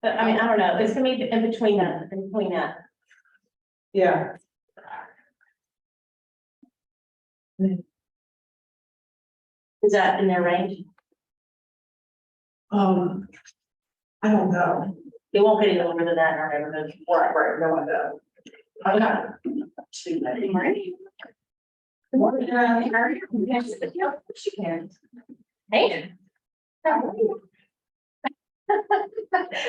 But I mean, I don't know, it's gonna be in between that. Yeah. Is that in their range? I don't know. It won't get any lower than that in our neighborhood. Right, no, I don't. I'm not. She can. Hey.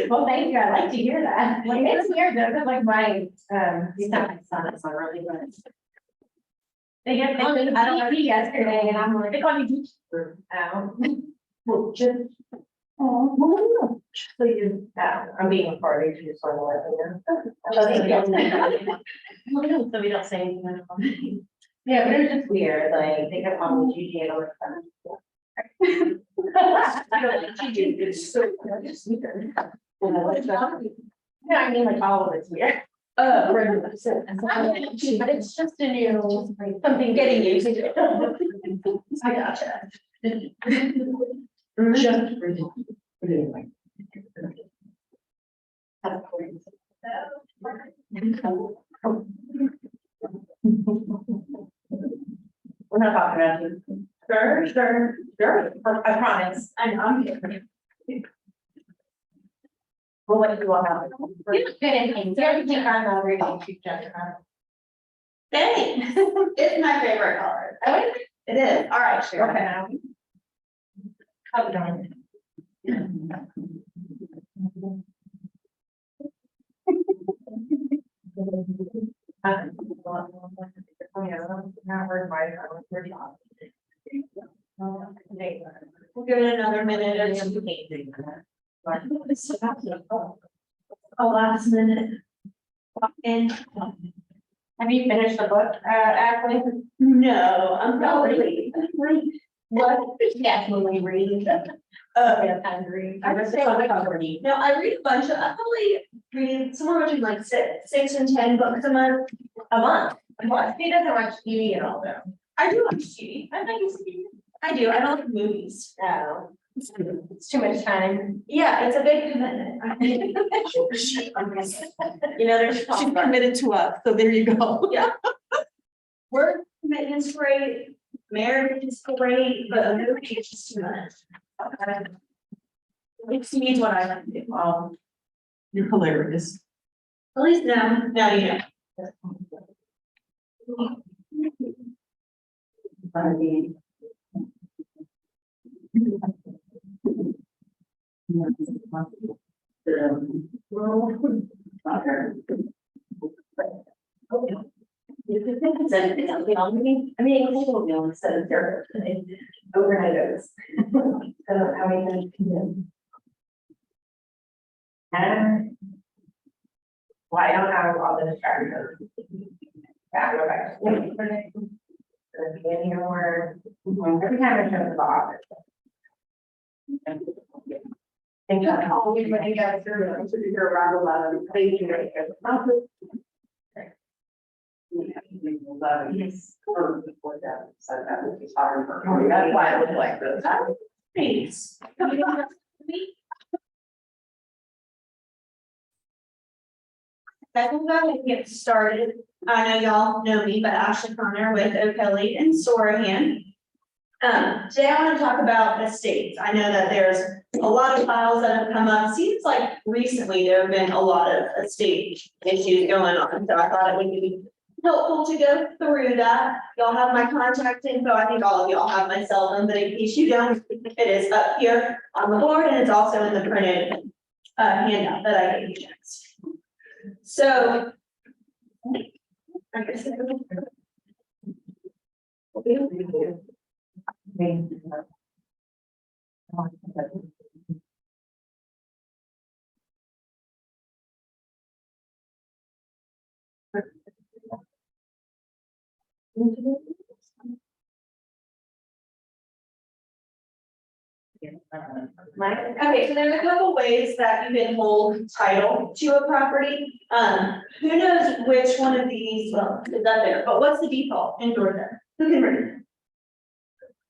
Well, thank you. I like to hear that. Like, it's weird though, because like my, he's not my son, it's not really, but. They get, I don't know, yesterday, and I'm like, they call me teacher. Well, just. Oh, so you, I'm being a party to just want to let you know. So we don't say anything. Yeah, but it's just weird, like, they kept calling me Gigi and all that stuff. I don't like Gigi, it's so, just weird. Yeah, I mean, like, all of it's weird. But it's just a new, something getting used to. I gotcha. Just for the, but anyway. We're not talking about you. Sure. I promise. I'm here. We'll let you all have it. You look good in things. Everything I'm already Jessica. Hey, it's my favorite color. Oh, it is. All right, sure. Okay. How we doing? We'll give it another minute or something. Oh, last minute. And have you finished the book, Ashley? No, I'm probably. What? Yes, when we read. I'm hungry. No, I read a bunch of, I probably read somewhere between like 6 and 10 books a month. A month? What? He doesn't watch TV at all though. I do watch TV. I think it's TV. I do. I don't like movies. No. It's too much time. Yeah, it's a big commitment. You know, there's. She's committed to us, so there you go. Yeah. Work commitment's great, marriage is great, but a movie is just too much. Okay. It's me what I like to do. You're hilarious. At least now you know. I mean, it's a little meal instead of dinner today. Overnight oats. I don't know how many things can do. Well, I don't have all the distractions. Yeah, go back to sleep for the beginning of work. Every time I show the office. Thank you. Always when you guys are around 11. Thank you. Yes. Or before that, so that would be hard for me. That's why I would like those. Thanks. I can go ahead and get started. I know y'all know me, but Ashley Connor with O'Kelley and Sorohan. Today I want to talk about estates. I know that there's a lot of files that have come up. Seems like recently there have been a lot of estate issues going on, so I thought it would be helpful to go through that. Y'all have my contact info. I think all of y'all have my cell phone, but in case you don't, it is up here on the board and it's also in the printed handout that I gave you guys. So. Okay, so there's a couple ways that you can hold title to a property. Who knows which one of these, well, is up there, but what's the default in Georgia? Who can read?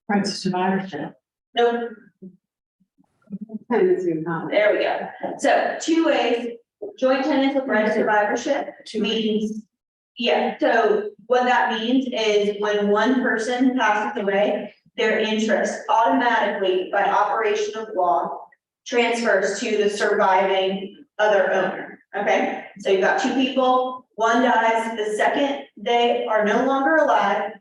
Rights to survivorship. Nope. There we go. So 2 ways, joint tenants with right of survivorship means, yeah, so what that means is when one person passes away, their interest automatically by operation of law transfers to the surviving other owner, okay? So you've got 2 people, one dies, the second they are no longer alive,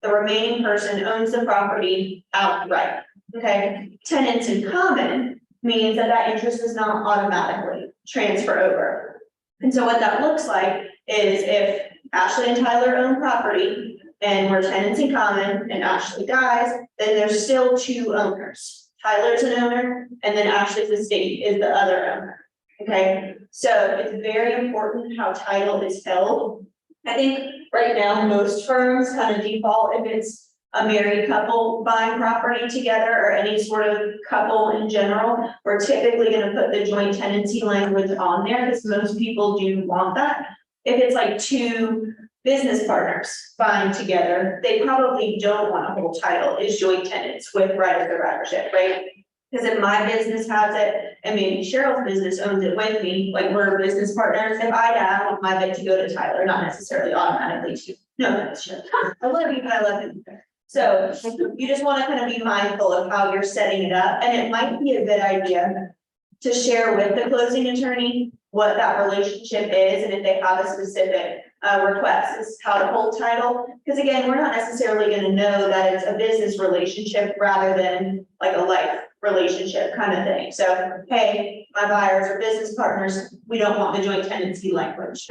the remaining person owns the property outright, okay? Tenants in common means that that interest does not automatically transfer over. And so what that looks like is if Ashley and Tyler own property and we're tenants in common and Ashley dies, then there's still 2 owners. Tyler's an owner and then Ashley's estate is the other owner, okay? So it's very important how title is held. I think right now, most firms kind of default if it's a married couple buying property together or any sort of couple in general, we're typically gonna put the joint tenancy language on there because most people do want that. If it's like 2 business partners buying together, they probably don't want a whole title as joint tenants with right of survivorship, right? Because if my business has it and maybe Cheryl's business owns it with me, like we're business partners, if I die, I want my bid to go to Tyler, not necessarily automatically to, no, that's true. I love you, but I love you. So you just want to kind of be mindful of how you're setting it up, and it might be a good idea to share with the closing attorney what that relationship is, and if they have a specific request is how to hold title. Because again, we're not necessarily going to know that it's a business relationship rather than like a life relationship kind of thing. So, hey, my buyers are business partners. We don't want the joint tenancy language.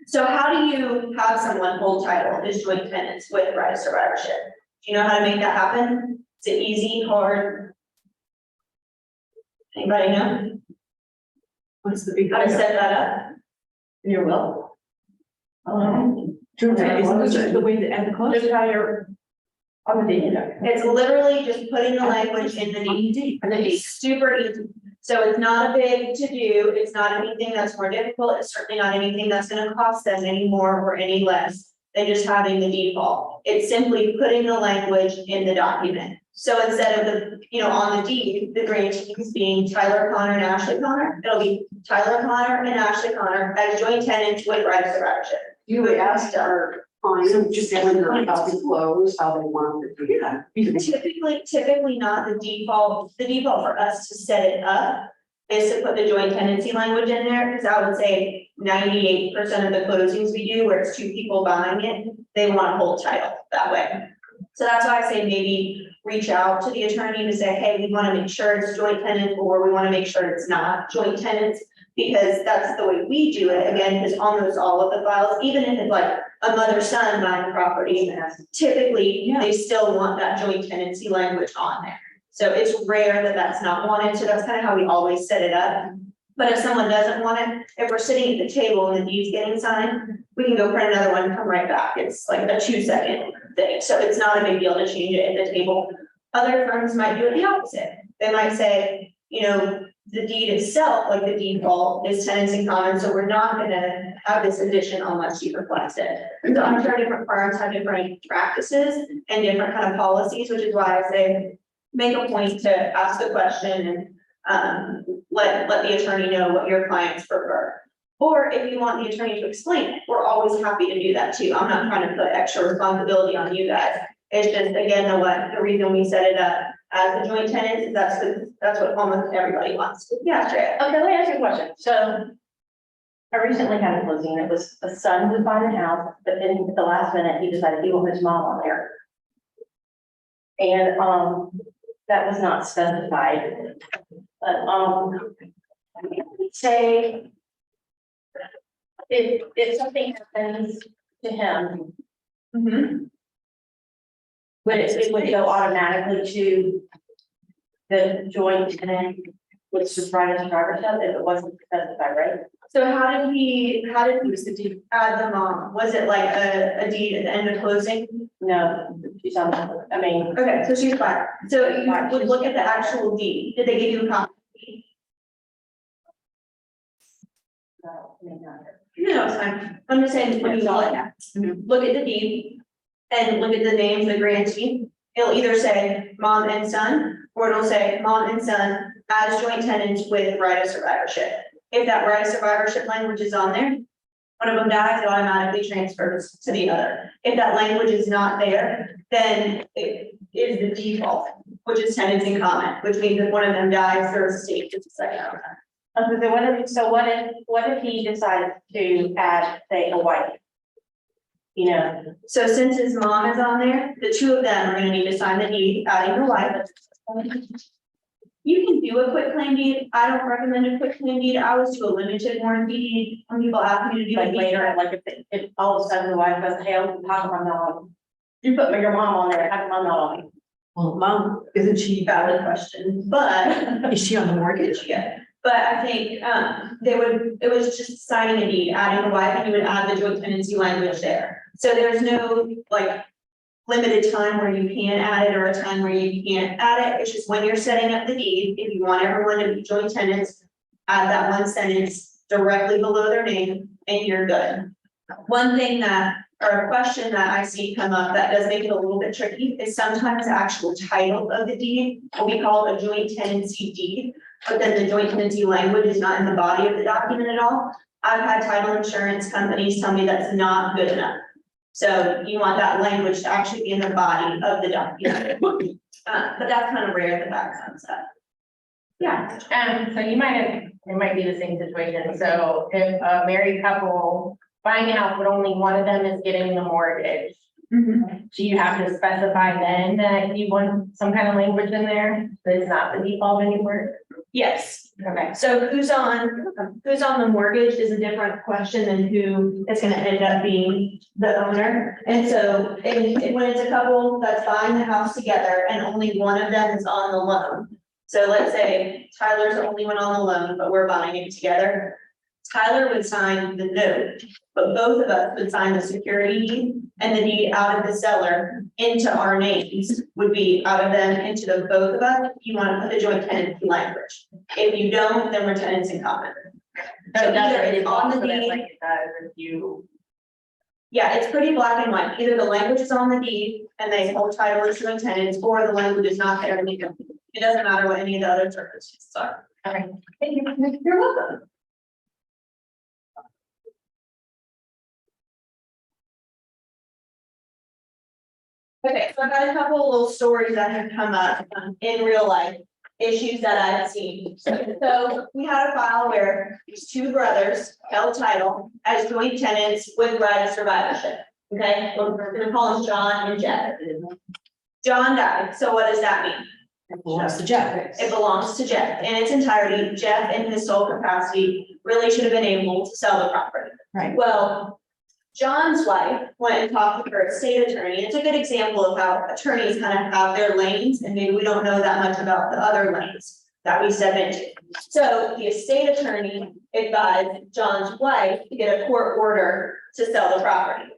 So how do you have someone hold title as joint tenants with right of survivorship? Do you know how to make that happen? Is it easy, hard? Anybody know What's the big? how to set that up? Your will. Isn't this the way to end the close? Just how you're on the deed. It's literally just putting the language in the deed. And then It's super easy. So it's not a big to do. It's not anything that's more difficult. It's certainly not anything that's gonna cost them any more or any less than just having the default. It's simply putting the language in the document. So instead of the, on the deed, the grantees being Tyler Connor and Ashley Connor, it'll be Tyler Connor and Ashley Connor as joint tenants with right of survivorship. You would ask our client just when they're about to close, how they want it to do that. Typically not the default for us to set it up is to put the joint tenancy language in there, because I would say 98% of the closings we do where it's 2 people buying it, they want a whole title that way. So that's why I say maybe reach out to the attorney to say, hey, we want to make sure it's joint tenants, or we want to make sure it's not joint tenants, because that's the way we do it. Again, because almost all of the files, even if it's like a mother-son buying property, typically they still want that joint tenancy language on there. So it's rare that that's not wanted. So that's kind of how we always set it up. But if someone doesn't want it, if we're sitting at the table and the deed's getting signed, we can go print another one and come right back. It's like a 2-second thing. So it's not a big deal to change it at the table. Other firms might do it the opposite. They might say, the deed itself, like the default is tenants in common, so we're not gonna have this addition unless you request it. So I'm sure different firms have different practices and different kind of policies, which is why I say make a point to ask the question and let the attorney know what your clients prefer. Or if you want the attorney to explain it, we're always happy to do that too. I'm not trying to put extra responsibility on you guys. It's just, again, the reason we set it up as a joint tenant is that's what almost everybody wants. Yeah, sure. Okay, let me ask you a question. So I recently had a closing. It was a son who was buying a house, but then at the last minute, he decided he wanted his mom on there. And that was not specified. But say if something happens to him, it would go automatically to the joint tenant, which is right as driver's if it wasn't specified, right? So how did he use the deed add the mom? Was it like a deed at the end of closing? No, she's on, I mean, Okay, so she's fine. So you would look at the actual deed. Did they give you a copy? no, I mean, not her. No, it's fine. I'm just saying, when you look at the deed and look at the names of the grantee, it'll either say mom and son, where it'll say mom and son as joint tenants with right of survivorship. If that right of survivorship language is on there, one of them dies, it automatically transfers to the other. If that language is not there, then it is the default, which is tenants in common, which means if one of them dies, their estate is the second owner. What if he decides to add, say, a wife? You know, So since his mom is on there, the two of them are gonna need to sign the deed, adding the wife. You can do a quick claim deed. I don't recommend a quick claim deed. I was to a limited warranty deed. When people ask me to do like like later, like if all of a sudden the wife goes, hey, how come I'm not on? You put your mom on there, how come I'm not on? Well, mom, isn't she valid question, but Is she on the mortgage? yeah. But I think, it was just signing a deed, adding the wife, and you would add the joint tenancy language there. So there's no like limited time where you can add it or a time where you can't add it. It's just when you're setting up the deed, if you want everyone to be joint tenants, add that one sentence directly below their name and you're good. One thing that, or a question that I see come up that does make it a little bit tricky is sometimes the actual title of the deed will be called a joint tenancy deed, but then the joint tenancy language is not in the body of the document at all. I've had title insurance companies tell me that's not good enough. So you want that language to actually be in the body of the document. But that's kind of rare that that comes up. Yeah, so you might have, it might be the same situation, so if a married couple buying a house, but only one of them is getting the mortgage. Do you have to specify then that you want some kind of language in there that is not the default anymore? Yes, Okay. so who's on the mortgage is a different question than who is gonna end up being the owner. And so, when it's a couple that's buying the house together and only one of them is on the loan. So let's say Tyler's the only one on the loan, but we're buying it together. Tyler would sign the note, but both of us would sign the security deed, and the deed out of the seller into our names would be out of them into the both of us. You want to put the joint tenancy language. If you don't, then we're tenants in common. So either it's on the deed. Like it does if you. Yeah, it's pretty black and white. Either the language is on the deed and they hold title as joint tenants, or the language is not there and they don't. It doesn't matter what any of the other circumstances are. Okay, thank you. You're welcome. Okay, so I've got a couple of little stories that have come up in real life, issues that I've seen. So we had a file where these two brothers held title as joint tenants with right of survivorship. Okay, we're gonna call them John and Jeff. John died, so what does that mean? It belongs to Jeff. It belongs to Jeff in its entirety. Jeff, in his sole capacity, really should have been able to sell the property. Right. Well, John's wife went and talked to her estate attorney. It's a good example of how attorneys kind of have their lanes, and maybe we don't know that much about the other lanes that we step into. So the estate attorney advised John's wife to get a court order to sell the property.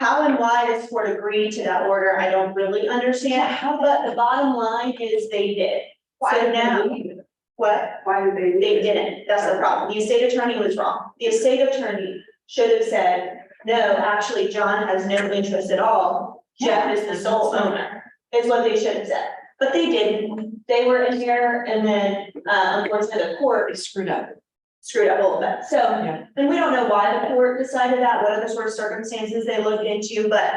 How and why this court agreed to that order, I don't really understand, but the bottom line is they did. So now, what? Why did they? They didn't, that's the problem. The estate attorney was wrong. The estate attorney should have said, no, actually, John has no interest at all. Jeff is the sole owner, is what they should have said. But they didn't. They were in here and then, unfortunately, the court Screwed up. screwed up a little bit. So, Yeah. and we don't know why the court decided that, what other sort of circumstances they looked into, but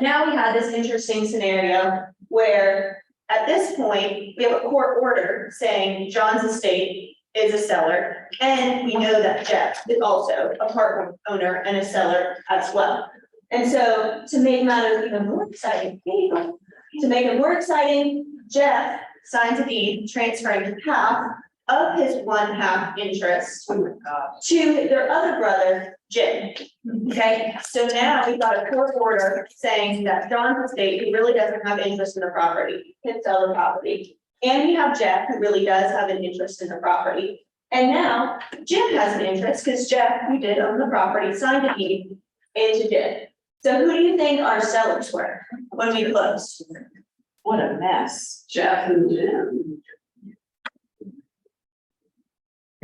now we had this interesting scenario where at this point, we have a court order saying John's estate is a seller, and we know that Jeff is also a part owner and a seller as well. And so to make matters even more exciting, Jeff signs a deed transferring half of his 1/2 interest Oh my God. to their other brother, Jim. Okay, so now we've got a court order saying that John's estate, who really doesn't have interest in the property, can sell the property. And we have Jeff, who really does have an interest in the property. And now Jim has an interest because Jeff, who did own the property, signed a deed into Jim. So who do you think our sellers were when we closed? What a mess. Jeff and Jim.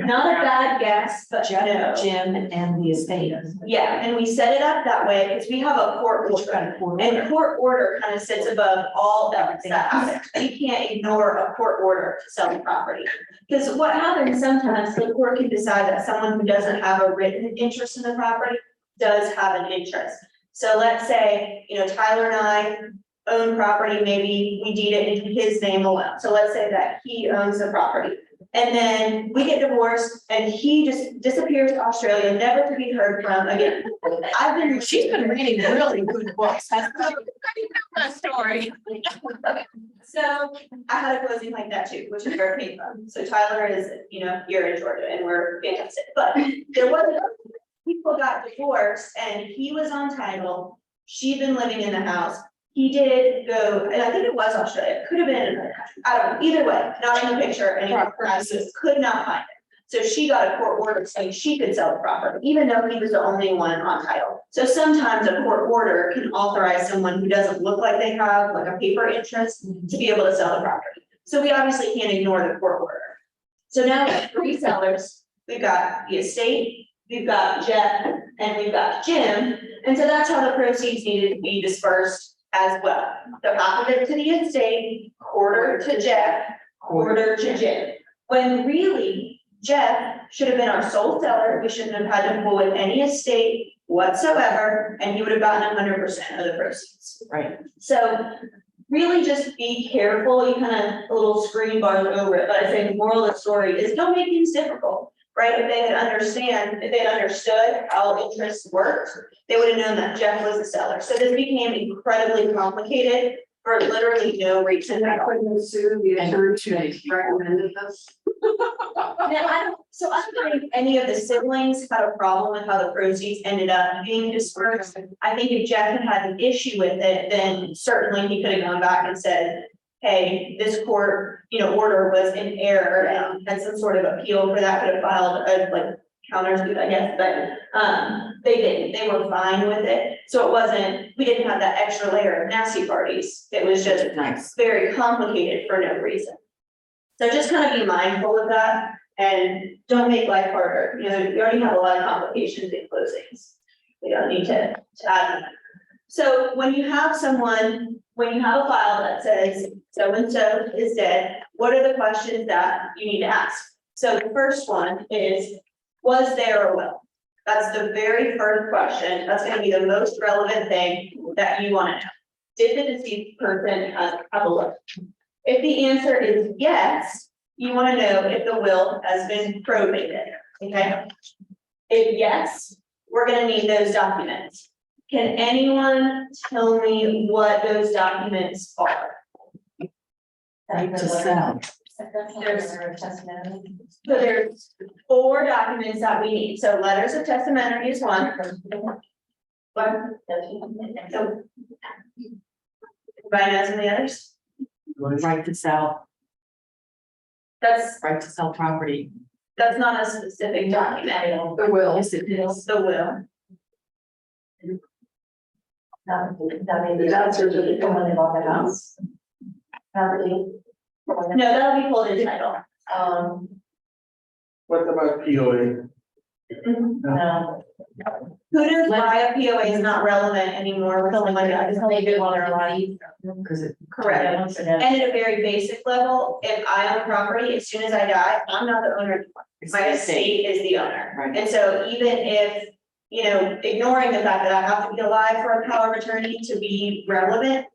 Not a bad guess, but no. Jeff, Jim, and the estate. Yeah, and we set it up that way because we have a court Which order. kind of court And order? court order kind of sits above all else that happens. We can't ignore a court order to sell the property. Because what happens sometimes, the court can decide that someone who doesn't have a written interest in the property does have an interest. So let's say, Tyler and I own property, maybe we deed it into his name alone. So let's say that he owns the property. And then we get divorced and he just disappears to Australia, never to be heard from again. She's been reading really good books. That story. Okay, so I had a closing like that too, which is where it came from. So Tyler is, here in Georgia and we're fantastic, but there was, people got divorced and he was on title. She'd been living in the house. He did go, and I think it was Australia, could have been another country, I don't know, either way, not in the picture, and could not find it. So she got a court order saying she could sell the property, even though he was the only one on title. So sometimes a court order can authorize someone who doesn't look like they have like a paper interest to be able to sell the property. So we obviously can't ignore the court order. So now we have 3 sellers, we've got the estate, we've got Jeff, and we've got Jim, and so that's how the proceeds needed to be dispersed as well. So half of it to the estate, quarter to Jeff, quarter to Jim. When really, Jeff should have been our sole seller, we shouldn't have had to pull with any estate whatsoever, and he would have gotten 100% of the proceeds. Right. So really just be careful, you kind of, a little screen bars over it, but I think the moral of the story is don't make things difficult. Right, if they had understood how interest worked, they would have known that Jeff was the seller. So this became incredibly complicated for literally no reason And I at all. couldn't sue the attorney who recommended this. Now, so I don't think any of the siblings had a problem with how the proceeds ended up being dispersed. I think if Jeff had an issue with it, then certainly he could have gone back and said, hey, this court, order was in error and had some sort of appeal for that, could have filed a countersuit, I guess, but they didn't, they were fine with it. So it wasn't, we didn't have that extra layer of nasty parties. It was just Nice. very complicated for no reason. So just kind of be mindful of that and don't make life harder. You already have a lot of complications in closings. We don't need to add that. So when you have a file that says so-and-so is dead, what are the questions that you need to ask? So the first one is, was there a will? That's the very first question. That's going to be the most relevant thing that you want to know. Did the deceased person have a will? If the answer is yes, you want to know if the will has been probated, okay? If yes, we're going to need those documents. Can anyone tell me what those documents are? Right to sell. So there's 4 documents that we need. So letters of testamentary is one. One. So. Everybody knows any others? Right to sell, That's right to sell property. not a specific document. The will. Yes, it is. The will. That's certificate when they bought the house. No, that'll be pulled in title. What about POA? No. Who knows why a POA is not relevant anymore with something like that? It's only good while they're alive. Because it. Correct. And at a very basic level, if I own property, as soon as I die, I'm not the owner. It's My the estate. estate is the owner. Right. And so even if, ignoring the fact that I have to be alive for a power of attorney to be relevant,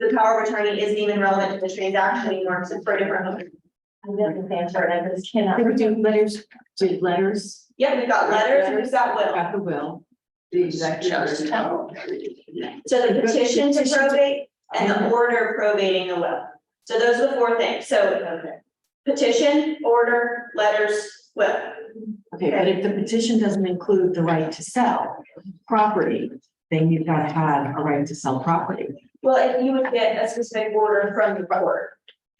the power of attorney isn't even relevant to the transaction anymore, because it's for a different owner. I'm gonna answer it, I just cannot. They were doing letters, Yeah, we've got letters and we've got will. got the will. The executor. So the petition to probate and the order probating the will. So those are the 4 things. So petition, order, letters, will. Okay, but if the petition doesn't include the right to sell property, then you've got to have a right to sell property. Well, if you would get a specific order from the court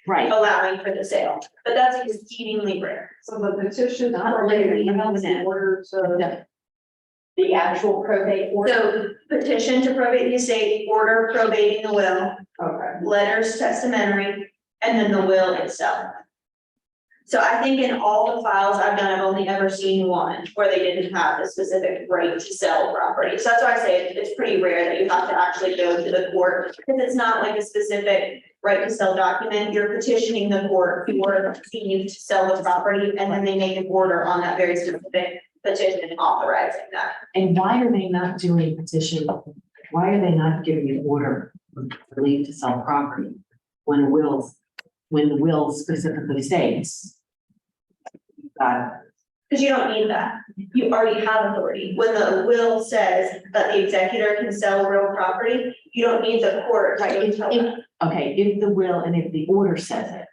Right. allowing for the sale, but that's exceedingly rare. So the petition. Not really, Order to No. The actual probate order. So petition to probate the estate, order probating the will, okay. letters testamentary, and then the will itself. So I think in all the files I've done, I've only ever seen one where they didn't have a specific right to sell property. So that's why I say it's pretty rare that you have to actually go to the court, because it's not like a specific right to sell document. You're petitioning the court for you to sell the property, and then they make an order on that very specific petition authorizing that. And why are they not doing petition? Why are they not giving an order for leave to sell property when the will specifically states? Because you don't need that. You already have authority. When the will says that the executor can sell real property, you don't need the court to go tell that. Okay, if the will and if the order says it.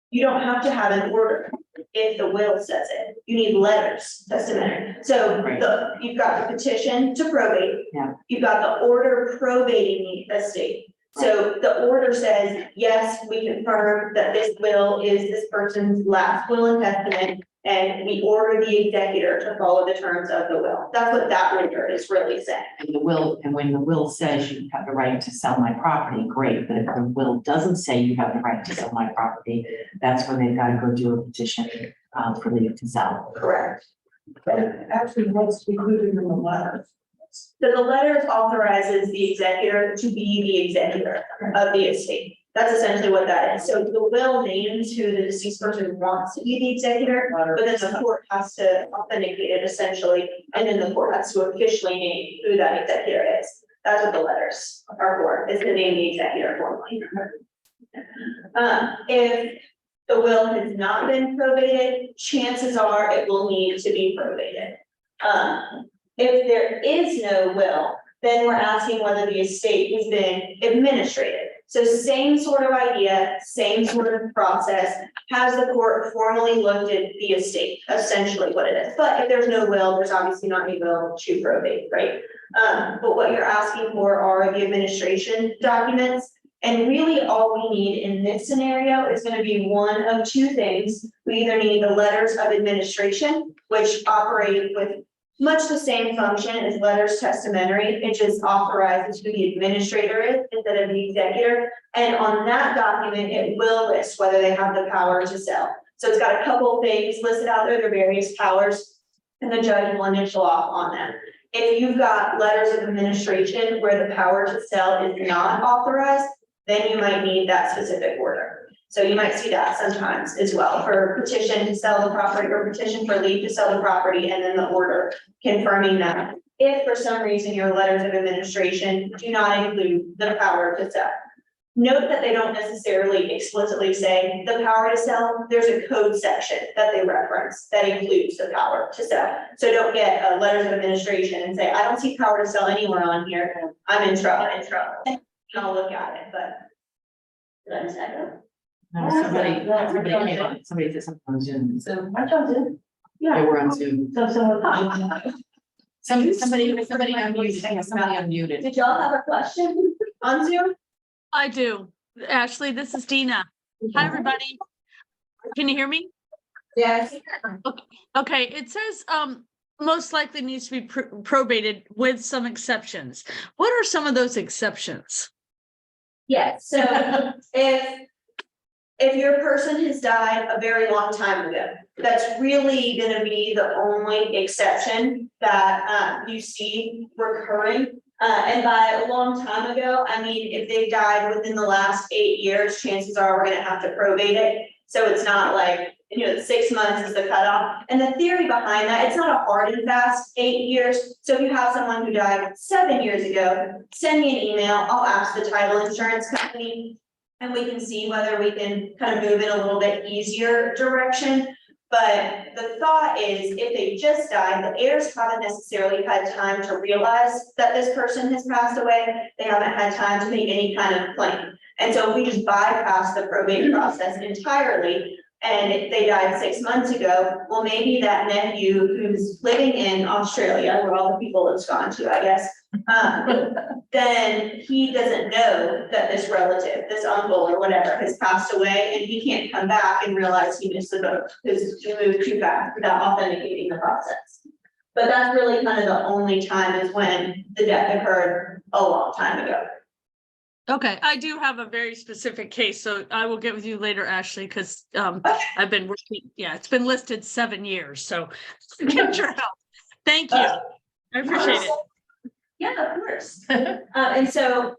You don't have to have an order if the will says it. You need letters, testamentary. So Right. you've got the petition to probate. Yeah. You've got the order probating the estate. So the order says, yes, we confirm that this will is this person's last will and testament, and we order the executor to follow the terms of the will. That's what that order is really saying. And when the will says you have the right to sell my property, great, but if the will doesn't say you have the right to sell my property, that's when they've got to go do a petition for leave to sell. Correct. Actually, what's included in the letter? So the letter authorizes the executor to be the executor of the estate. That's essentially what that is. So the will names who the deceased person wants to be the executor, but then the court has to authenticate it essentially, and then the court has to officially name who that executor is. That's what the letters are for, is to name the executor formally. If the will has not been probated, chances are it will need to be probated. If there is no will, then we're asking whether the estate has been administrated. So same sort of idea, same sort of process. Has the court formally looked at the estate, essentially what it is. But if there's no will, there's obviously not any will to probate, right? But what you're asking for are the administration documents. And really all we need in this scenario is going to be one of two things. We either need the letters of administration, which operate with much the same function as letters testamentary. It just authorizes who the administrator is instead of the executor. And on that document, it will list whether they have the power to sell. So it's got a couple of things listed out there, their various powers, and the judge will initial off on them. If you've got letters of administration where the power to sell is not authorized, then you might need that specific order. So you might see that sometimes as well for petition to sell the property or petition for leave to sell the property, and then the order confirming that. If for some reason your letters of administration do not include the power to sell. Note that they don't necessarily explicitly say the power to sell. There's a code section that they reference that includes the power to sell. So don't get letters of administration and say, I don't see power to sell anywhere on here. I'm in trouble. I'll look at it, but. Did I miss that? No, somebody came on, somebody did something on Zoom. So my job's in. They were on Zoom. So, Somebody unmuted, I guess somebody unmuted. Did y'all have a question on Zoom? I do. Ashley, this is Dina. Hi, everybody. Can you hear me? Yes. Okay, it says most likely needs to be probated with some exceptions. What are some of those exceptions? Yes, so if your person has died a very long time ago, that's really gonna be the only exception that you see recurring. And by a long time ago, I mean, if they died within the last 8 years, chances are we're gonna have to probate it. So it's not like, 6 months is the cutoff. And the theory behind that, it's not a hard and fast 8 years. So if you have someone who died 7 years ago, send me an email, I'll ask the title insurance company. And we can see whether we can kind of move in a little bit easier direction. But the thought is, if they just died, the heirs haven't necessarily had time to realize that this person has passed away. They haven't had time to make any kind of claim. And so if we just bypass the probate process entirely, and if they died 6 months ago, well, maybe that nephew who's living in Australia, where all the people have gone to, I guess, then he doesn't know that this relative, this uncle or whatever has passed away, and he can't come back and realize he missed the boat because he moved too fast without authenticating the process. But that's really kind of the only time is when the death occurred a long time ago. Okay, I do have a very specific case, so I will get with you later, Ashley, because I've been working, yeah, it's been listed 7 years, so get your help. Thank you. I appreciate it. Yeah, of course. And so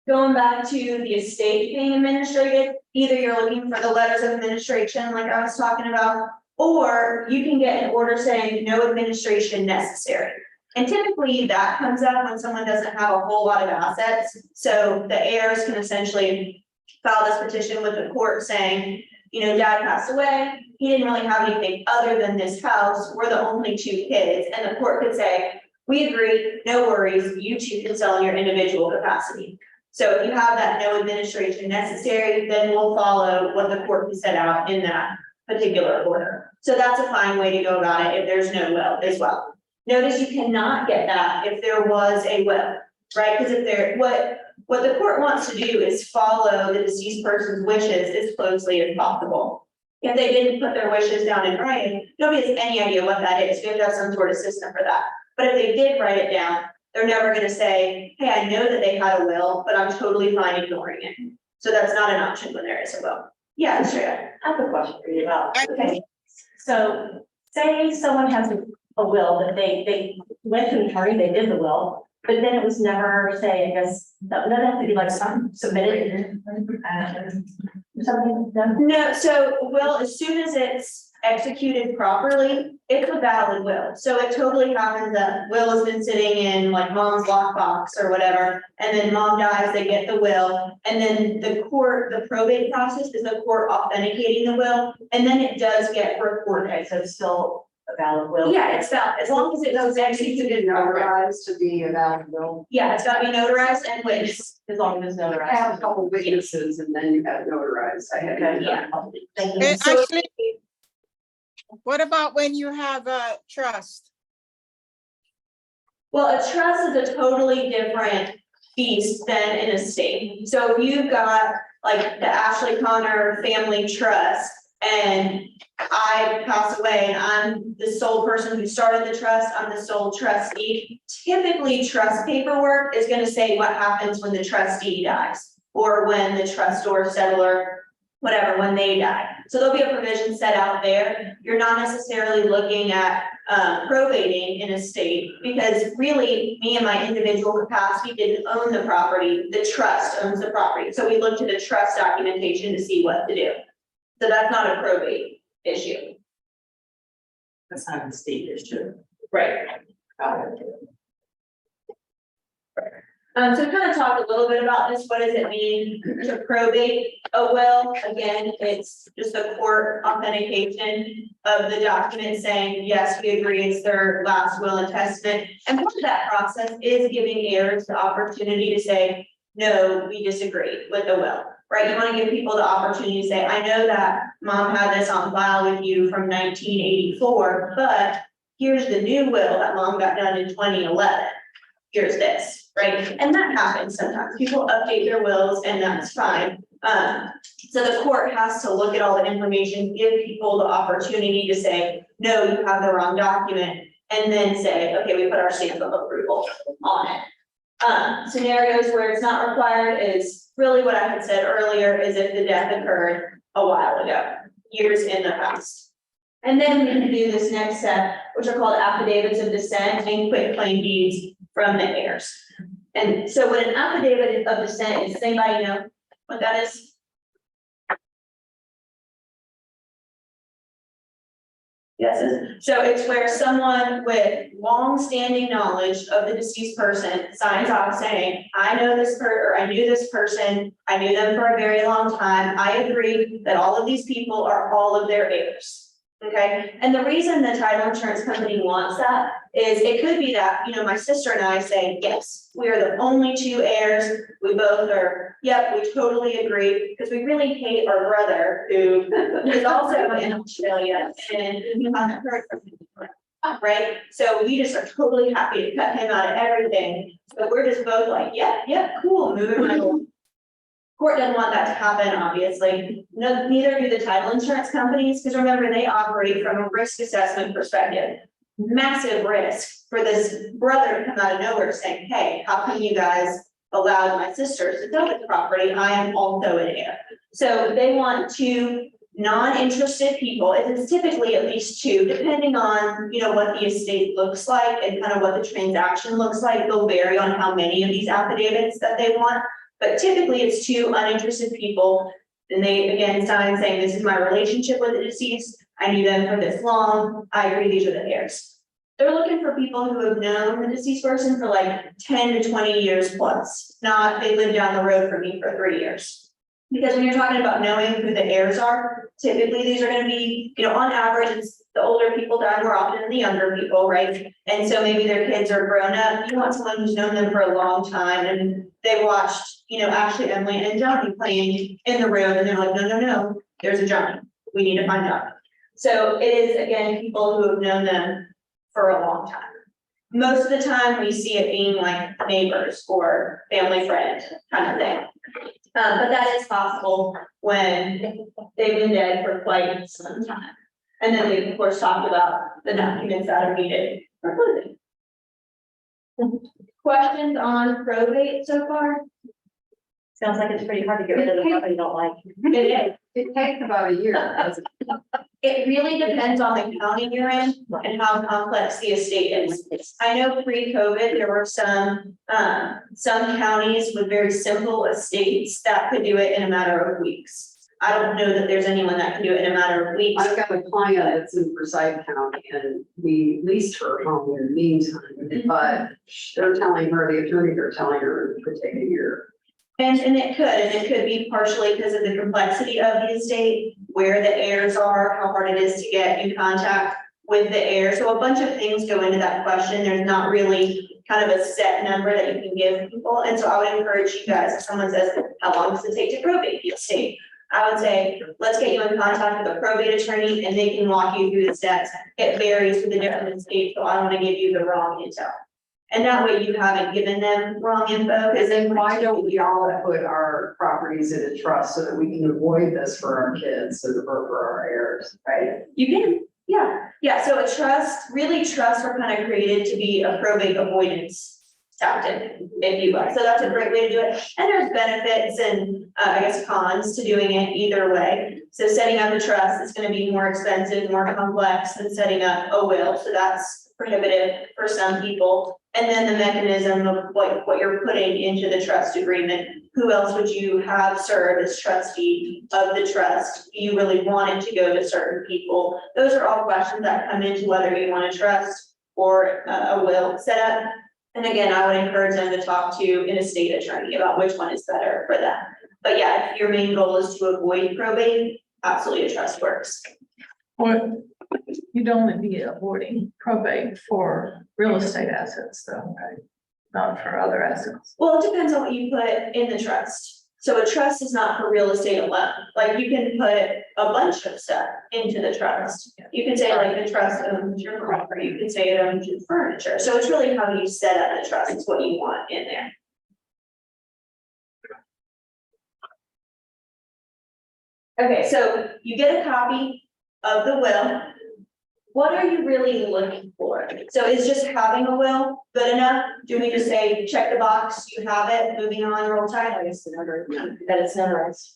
going back to the estate being administrated, either you're looking for the letters of administration like I was talking about, or you can get an order saying no administration necessary. And typically that comes up when someone doesn't have a whole lot of assets. So the heirs can essentially file this petition with the court saying, you know, dad passed away. He didn't really have anything other than this house. We're the only 2 kids. And the court could say, we agree, no worries. You 2 can sell in your individual capacity. So if you have that no administration necessary, then we'll follow what the court has set out in that particular order. So that's a fine way to go about it if there's no will as well. Notice you cannot get that if there was a will, right? Because if there, what the court wants to do is follow the deceased person's wishes as closely as possible. If they didn't put their wishes down in writing, nobody has any idea what that is. We have to have some sort of system for that. But if they did write it down, they're never going to say, hey, I know that they had a will, but I'm totally fine ignoring it. So that's not an option when there is a will. Yeah, Shreya. I have a question for you about, okay, so say someone has a will that they went to an attorney, they did the will, but then it was never, say, I guess, that would have to be like submitted, something done. No, so will, as soon as it's executed properly, it's a valid will. So it totally happens that will has been sitting in like mom's lockbox or whatever, and then mom dies, they get the will, and then the court, the probate process is the court authenticating the will, and then it does get recorded. Okay, so it's still a valid will. Yeah, it's valid, as long as it was executed properly. Notarized to be a valid will. Yeah, it's gotta be notarized and witnessed. As long as it's I notarized. have a couple witnesses and then you have it notarized. I had. Okay, Yeah. Thank you. So- Actually, what about when you have a trust? Well, a trust is a totally different beast than an estate. So if you've got like the Ashley Connor Family Trust and I pass away and I'm the sole person who started the trust, I'm the sole trustee. Typically, trust paperwork is gonna say what happens when the trustee dies or when the trustor, settlor, whatever, when they die. So there'll be a provision set out there. You're not necessarily looking at probating in a state because really me and my individual capacity didn't own the property. The trust owns the property. So we looked at the trust documentation to see what to do. So that's not a probate issue. That's not a state issue. Right. So kind of talk a little bit about this. What does it mean to probate a will? Again, it's just a court authentication of the document saying, yes, we agree it's their last will and testament. And part of that process is giving heirs the opportunity to say, no, we disagree with the will, right? You want to give people the opportunity to say, I know that mom had this on file with you from 1984, but here's the new will that mom got done in 2011. Here's this, right? And that happens sometimes. People update their wills and that's fine. So the court has to look at all the information, give people the opportunity to say, no, you have the wrong document, and then say, okay, we put our stamp of approval on it. Scenarios where it's not required is really what I had said earlier, is if the death occurred a while ago, years in the past. And then we can do this next step, which are called affidavits of descent and quitclaim deeds from the heirs. And so what an affidavit of descent is, does anybody know what that is? Yes, so it's where someone with long-standing knowledge of the deceased person signs off saying, I know this or I knew this person, I knew them for a very long time, I agree that all of these people are all of their heirs. Okay, and the reason the title insurance company wants that is it could be that, you know, my sister and I say, yes, we are the only 2 heirs. We both are, yep, we totally agree, because we really hate our brother who is also in Australia and we haven't heard from him. Right, so we just are totally happy to cut him out of everything. So we're just both like, yeah, cool, moving right along. Court doesn't want that to happen, obviously. No, neither do the title insurance companies, because remember, they operate from a risk assessment perspective. Massive risk for this brother to come out of nowhere saying, hey, how come you guys allowed my sisters to sell this property, I am also an heir. So they want two non-interested people, it is typically at least two, depending on, what the estate looks like and kind of what the transaction looks like. They'll vary on how many of these affidavits that they want, but typically it's two uninterested people. And they, again, sign saying, this is my relationship with the deceased, I knew them for this long, I agree these are the heirs. They're looking for people who have known the deceased person for like 10 to 20 years plus, not they live down the road from me for 3 years. Because when you're talking about knowing who the heirs are, typically these are gonna be, on average, it's the older people die more often than the younger people, right? And so maybe their kids are grown up, you want someone who's known them for a long time and they watched, Ashley, Emily and Johnny playing in the room and they're like, no, there's a Johnny, we need to find Johnny. So it is, again, people who have known them for a long time. Most of the time, we see it being like neighbors or family friend kind of thing. But that is possible when they've been dead for quite some time. And then we, of course, talked about the documents that are needed for closing. Questions on probate so far? Sounds like it's pretty hard to get rid of the property you don't like. It is. It takes about a year, doesn't it? It really depends on the county you're in and how complex the estate is. I know pre-COVID, there were some counties with very simple estates that could do it in a matter of weeks. I don't know that there's anyone that can do it in a matter of weeks. I've got a client that's in Forsyth County and we leased her home in the meantime, but they're telling her, the attorneys are telling her it could take a year. And it could be partially because of the complexity of the estate, where the heirs are, how hard it is to get in contact with the heirs. So a bunch of things go into that question. There's not really kind of a set number that you can give people. And so I would encourage you guys, if someone says, how long does it take to probate the estate? I would say, let's get you in contact with a probate attorney and they can walk you through the steps. It varies for the different estates, so I don't want to give you the wrong intel. And that way you haven't given them wrong info. And then why don't we all put our properties in a trust so that we can avoid this for our kids and for our heirs, right? You can, yeah, so a trust, really trusts are kind of created to be a probate avoidance tactic, if you will. So that's a great way to do it. And there's benefits and I guess cons to doing it either way. So setting up a trust is going to be more expensive, more complex than setting up a will. So that's prohibitive for some people. And then the mechanism of what you're putting into the trust agreement. Who else would you have serve as trustee of the trust? Do you really want it to go to certain people? Those are all questions that come into whether you want a trust or a will set up. And again, I would encourage them to talk to an estate attorney about which one is better for them. But yeah, if your main goal is to avoid probate, absolutely a trust works. Well, you'd only be avoiding probate for real estate assets though, right? Not for other assets. Well, it depends on what you put in the trust. So a trust is not for real estate alone. Like you can put a bunch of stuff into the trust. You can say like the trust owns your property, you can say it owns your furniture. So it's really how you set up the trust is what you want in there. Okay, so you get a copy of the will. What are you really looking for? So is just having a will good enough? Do we just say, check the box, you have it, moving on, roll tide? I guess That it's notarized.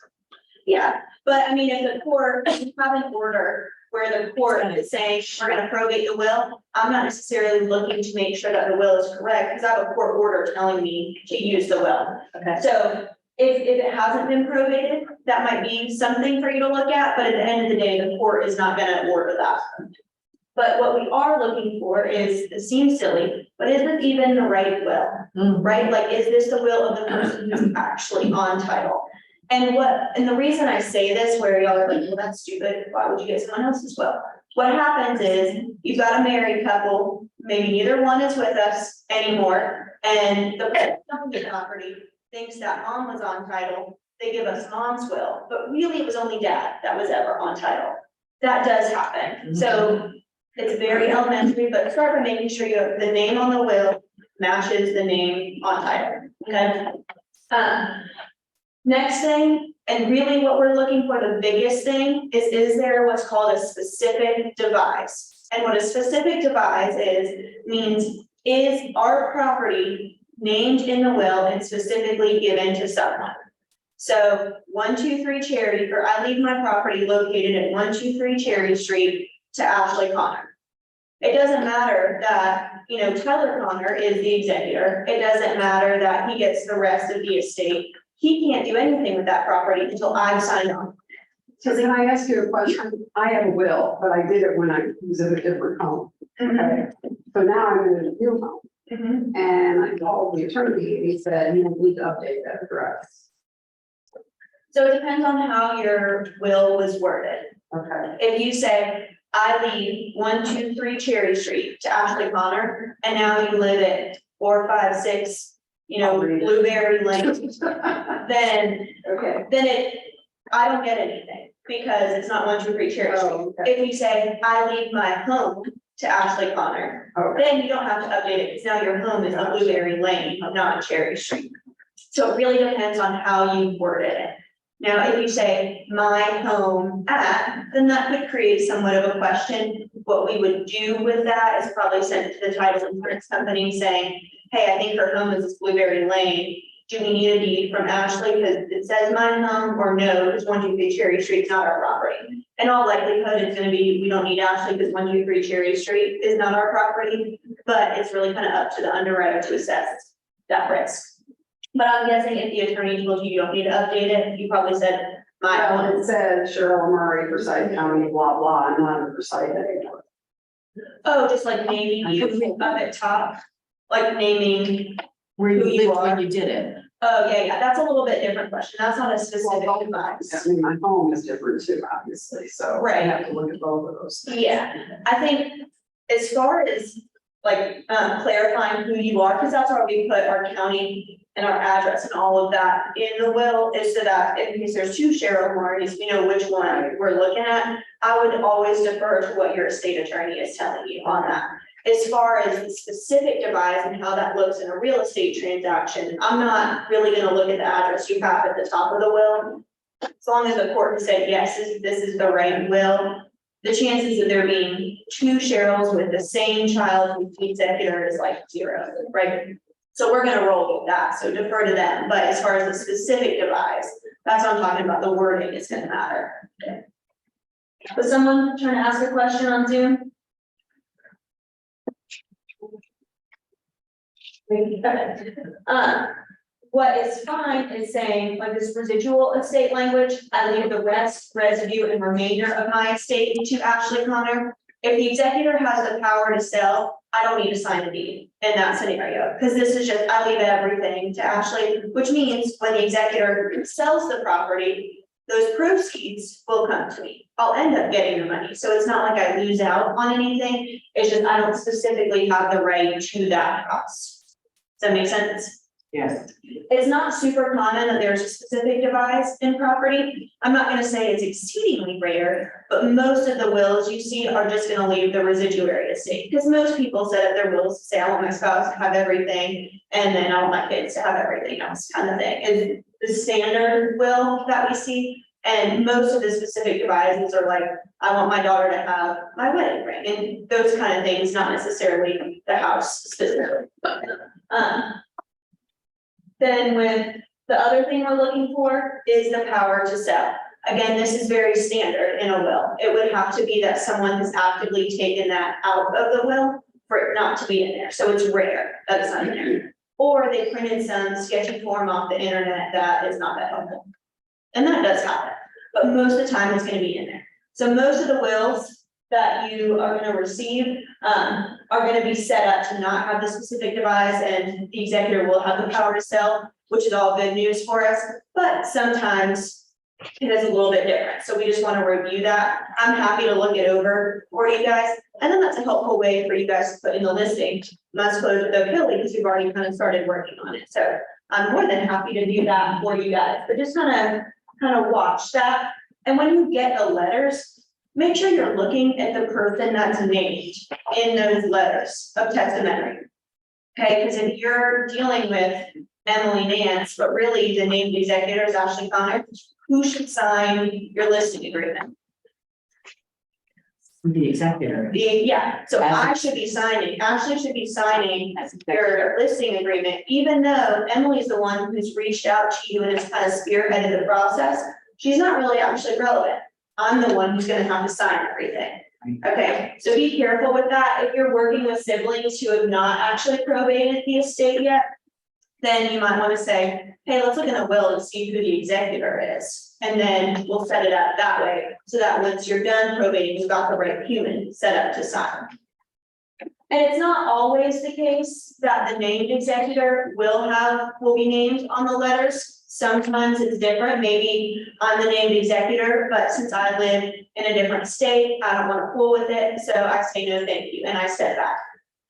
yeah, but I mean, if the court, if you have an order where the court is saying, we're gonna probate the will, I'm not necessarily looking to make sure that the will is correct, because I have a court order telling me to use the will. Okay. So if it hasn't been probated, that might be something for you to look at, but at the end of the day, the court is not gonna order that. But what we are looking for is, it seems silly, but is this even the right will, right? Like, is this the will of the person who's actually on title? And the reason I say this, where y'all are like, well, that's stupid, why would you get someone else's will? What happens is, you've got a married couple, maybe neither one is with us anymore, and the person owning the property thinks that mom was on title, they give us mom's will, but really it was only dad that was ever on title. That does happen, so it's very elementary, but start by making sure you have the name on the will matches the name on title, okay? Next thing, and really what we're looking for, the biggest thing, is there what's called a specific devise? And what a specific devise is, means is our property named in the will and specifically given to someone. So 123 Cherry, or I leave my property located at 123 Cherry Street to Ashley Connor. It doesn't matter that, you know, Tyler Connor is the executor. It doesn't matter that he gets the rest of the estate. He can't do anything with that property until I've signed on. So can I ask you a question? I have a will, but I did it when I was in a different home. Okay, so now I'm in a new home, Mhm. and I called the attorney, and he said, you need to update that address. So it depends on how your will was worded. Okay, If you say, I leave 123 Cherry Street to Ashley Connor, and now you live at 456, you know, I'll read it. Blueberry Lane, then okay. I don't get anything, because it's not 123 Cherry Street. Oh, okay. If you say, I leave my home to Ashley Connor, Okay. then you don't have to update it, because now your home is on Blueberry Lane, not Cherry Street. So it really depends on how you worded it. Now, if you say my home at, then that could create somewhat of a question. What we would do with that is probably send it to the title insurance company saying, hey, I think her home is Blueberry Lane. Do we need a deed from Ashley because it says my home, or no, because 123 Cherry Street is not our property? In all likelihood, it's gonna be, we don't need Ashley because 123 Cherry Street is not our property, but it's really kind of up to the underwriter to assess that risk. But I'm guessing if the attorney told you don't need to update it, you probably said my Well, home. it said Cheryl Murray, Forsyth County, blah, blah, and not Forsyth anymore. Oh, just like naming you up at top, like naming, Where you Who you lived when are. you did it. oh, yeah, that's a little bit different question. That's not a specific Well, device. I mean, my home is different too, obviously, so I Right. have to look at both of those things. Yeah, I think as far as like clarifying who you are, because that's why we put our county and our address and all of that in the will, is so that in case there's two Cheryl Marys, we know which one we're looking at. I would always defer to what your estate attorney is telling you on that. As far as the specific device and how that looks in a real estate transaction, I'm not really gonna look at the address you have at the top of the will. As long as the court has said, yes, this is the right will, the chances of there being two Cheryls with the same child with the executor is like 0, right? So we're gonna roll with that, so defer to them, but as far as the specific device, that's what I'm talking about, the wording is gonna matter. Was someone trying to ask a question on Zoom? What is fine is saying, like this residual estate language, I leave the rest, residue, and remainder of my estate to Ashley Connor. If the executor has the power to sell, I don't need to sign a deed in that scenario, because this is just, I leave everything to Ashley, which means when the executor sells the property, those proceeds will come to me. I'll end up getting the money, so it's not like I lose out on anything, it's just I don't specifically have the right to that cost. Does that make sense? Yes. It's not super common that there's a specific device in property. I'm not gonna say it's exceedingly rare, but most of the wills you see are just gonna leave the residuary estate. Because most people set up their wills to say, I want my spouse to have everything, and then I want my kids to have everything else, kind of thing. Is the standard will that we see. And most of the specific devices are like, I want my daughter to have my wedding ring, and those kind of things, not necessarily the house specifically. Then with the other thing we're looking for is the power to sell. Again, this is very standard in a will. It would have to be that someone has actively taken that out of the will for it not to be in there. So it's rare that it's not in there. Or they printed some sketchy form off the internet that is not that helpful. And that does happen, but most of the time it's gonna be in there. So most of the wills that you are gonna receive are gonna be set up to not have the specific device, and the executor will have the power to sell, which is all good news for us, but sometimes it is a little bit different, so we just wanna review that. I'm happy to look it over for you guys, and then that's a helpful way for you guys to put in the listing. Let's close with O'Kelley, because we've already kind of started working on it, so I'm more than happy to do that for you guys, but just kind of watch that. And when you get the letters, make sure you're looking at the person that's named in those letters of testamentary. Okay, because if you're dealing with Emily Nance, but really the named executor is Ashley Connor, who should sign your listing agreement? The executor. Yeah, so I should be signing, Ashley should be signing your listing agreement, even though Emily's the one who's reached out to you and has kind of spearheaded the process. She's not really actually relevant. I'm the one who's gonna have to sign everything. Okay, so be careful with that. If you're working with siblings who have not actually probated the estate yet, then you might want to say, hey, let's look in the will and see who the executor is. And then we'll set it up that way, so that once you're done probating, you've got the right human set up to sign. And it's not always the case that the named executor will be named on the letters. Sometimes it's different. Maybe I'm the named executor, but since I live in a different state, I don't want to fool with it. So I say no, thank you, and I step back.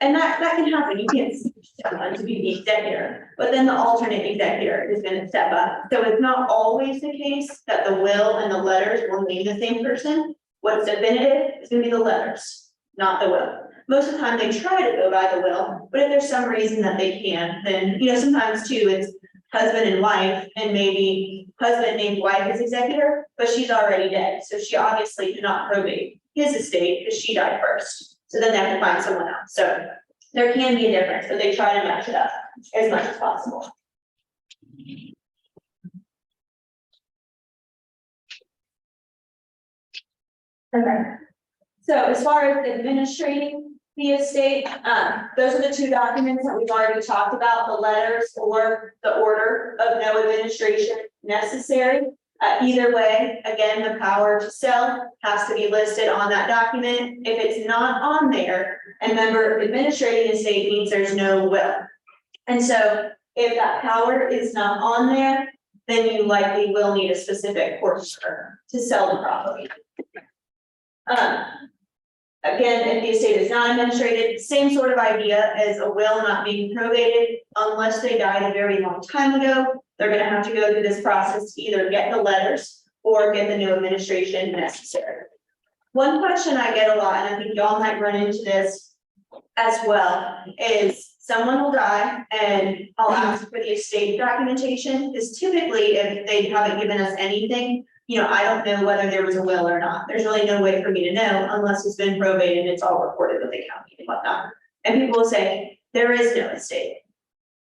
And that can happen. You can't someone to be the executor, but then the alternate executor is going to step up. So it's not always the case that the will and the letters will name the same person. What's definitive is going to be the letters, not the will. Most of the time they try to go by the will, but if there's some reason that they can't, then, sometimes too, it's husband and wife, and maybe husband named wife as executor, but she's already dead. So she obviously cannot probate his estate because she died first. So then they have to find someone else. So there can be a difference, but they try to match it up as much as possible. Okay. So as far as administrating the estate, those are the two documents that we've already talked about, the letters or the order of no administration necessary. Either way, again, the power to sell has to be listed on that document. If it's not on there, and remember, administrating the estate means there's no will. And so if that power is not on there, then you likely will need a specific court order to sell the property. Again, if the estate is not administrated, same sort of idea as a will not being probated, unless they died a very long time ago. They're gonna have to go through this process to either get the letters or get the new administration necessary. One question I get a lot, and I think y'all might run into this as well, is someone will die and I'll ask for the estate documentation, because typically if they haven't given us anything, I don't know whether there was a will or not. There's really no way for me to know unless it's been probated, it's all recorded with the county and whatnot. And people will say, there is no estate.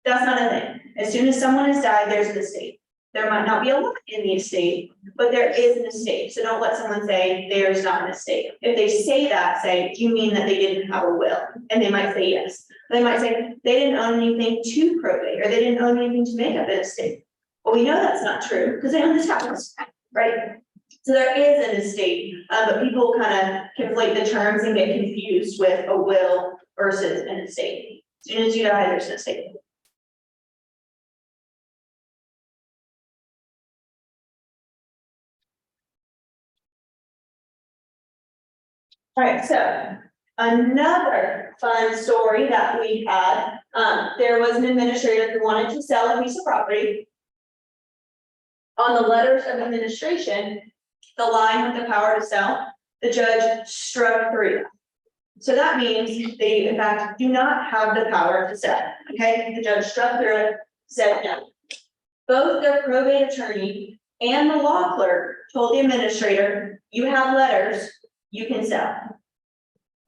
That's not a thing. As soon as someone has died, there's an estate. There might not be a lot in the estate, but there is an estate. So don't let someone say there's not an estate. If they say that, say, do you mean that they didn't have a will? And they might say yes. They might say they didn't own anything to probate, or they didn't own anything to make up an estate. Well, we know that's not true because they own this house, right? So there is an estate, but people kind of conflate the terms and get confused with a will versus an estate. As soon as you die, there's an estate. All right, so another fun story that we had, there was an administrator who wanted to sell a piece of property. On the letters of administration, the line with the power to sell, the judge struck through. So that means they, in fact, do not have the power to sell, okay? The judge struck through it, said no. Both the probate attorney and the law clerk told the administrator, you have letters, you can sell.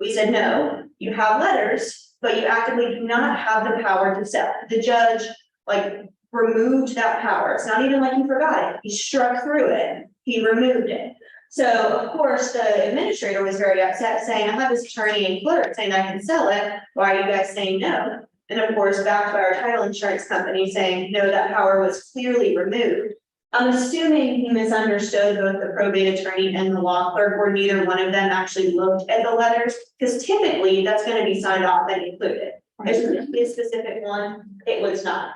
We said, no, you have letters, but you actively do not have the power to sell. The judge, removed that power. It's not even like he forgot it. He struck through it. He removed it. So, of course, the administrator was very upset, saying, I have this attorney and clerk saying I can sell it. Why are you guys saying no? And of course, back to our title insurance company saying, no, that power was clearly removed. I'm assuming he misunderstood both the probate attorney and the law clerk, or neither one of them actually looked at the letters, because typically that's going to be signed off and included. There's a specific one, it was not.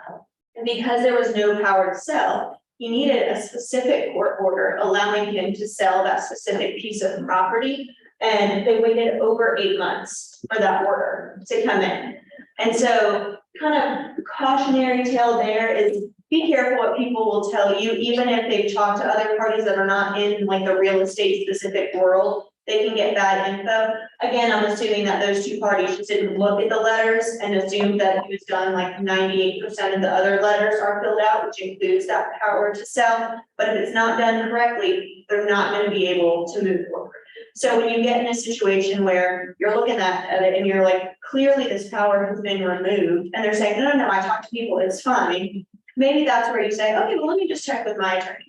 And because there was no power to sell, he needed a specific court order allowing him to sell that specific piece of property. And they waited over 8 months for that order to come in. And so kind of cautionary tale there is, be careful what people will tell you, even if they've talked to other parties that are not in the real estate specific world, they can get bad info. Again, I'm assuming that those two parties just didn't look at the letters and assumed that it was done 98% of the other letters are filled out, which includes that power to sell. But if it's not done correctly, they're not going to be able to move forward. So when you get in a situation where you're looking at it and you're like, clearly this power has been removed, and they're saying, no, I talked to people, it's fine. Maybe that's where you say, okay, well, let me just check with my attorney.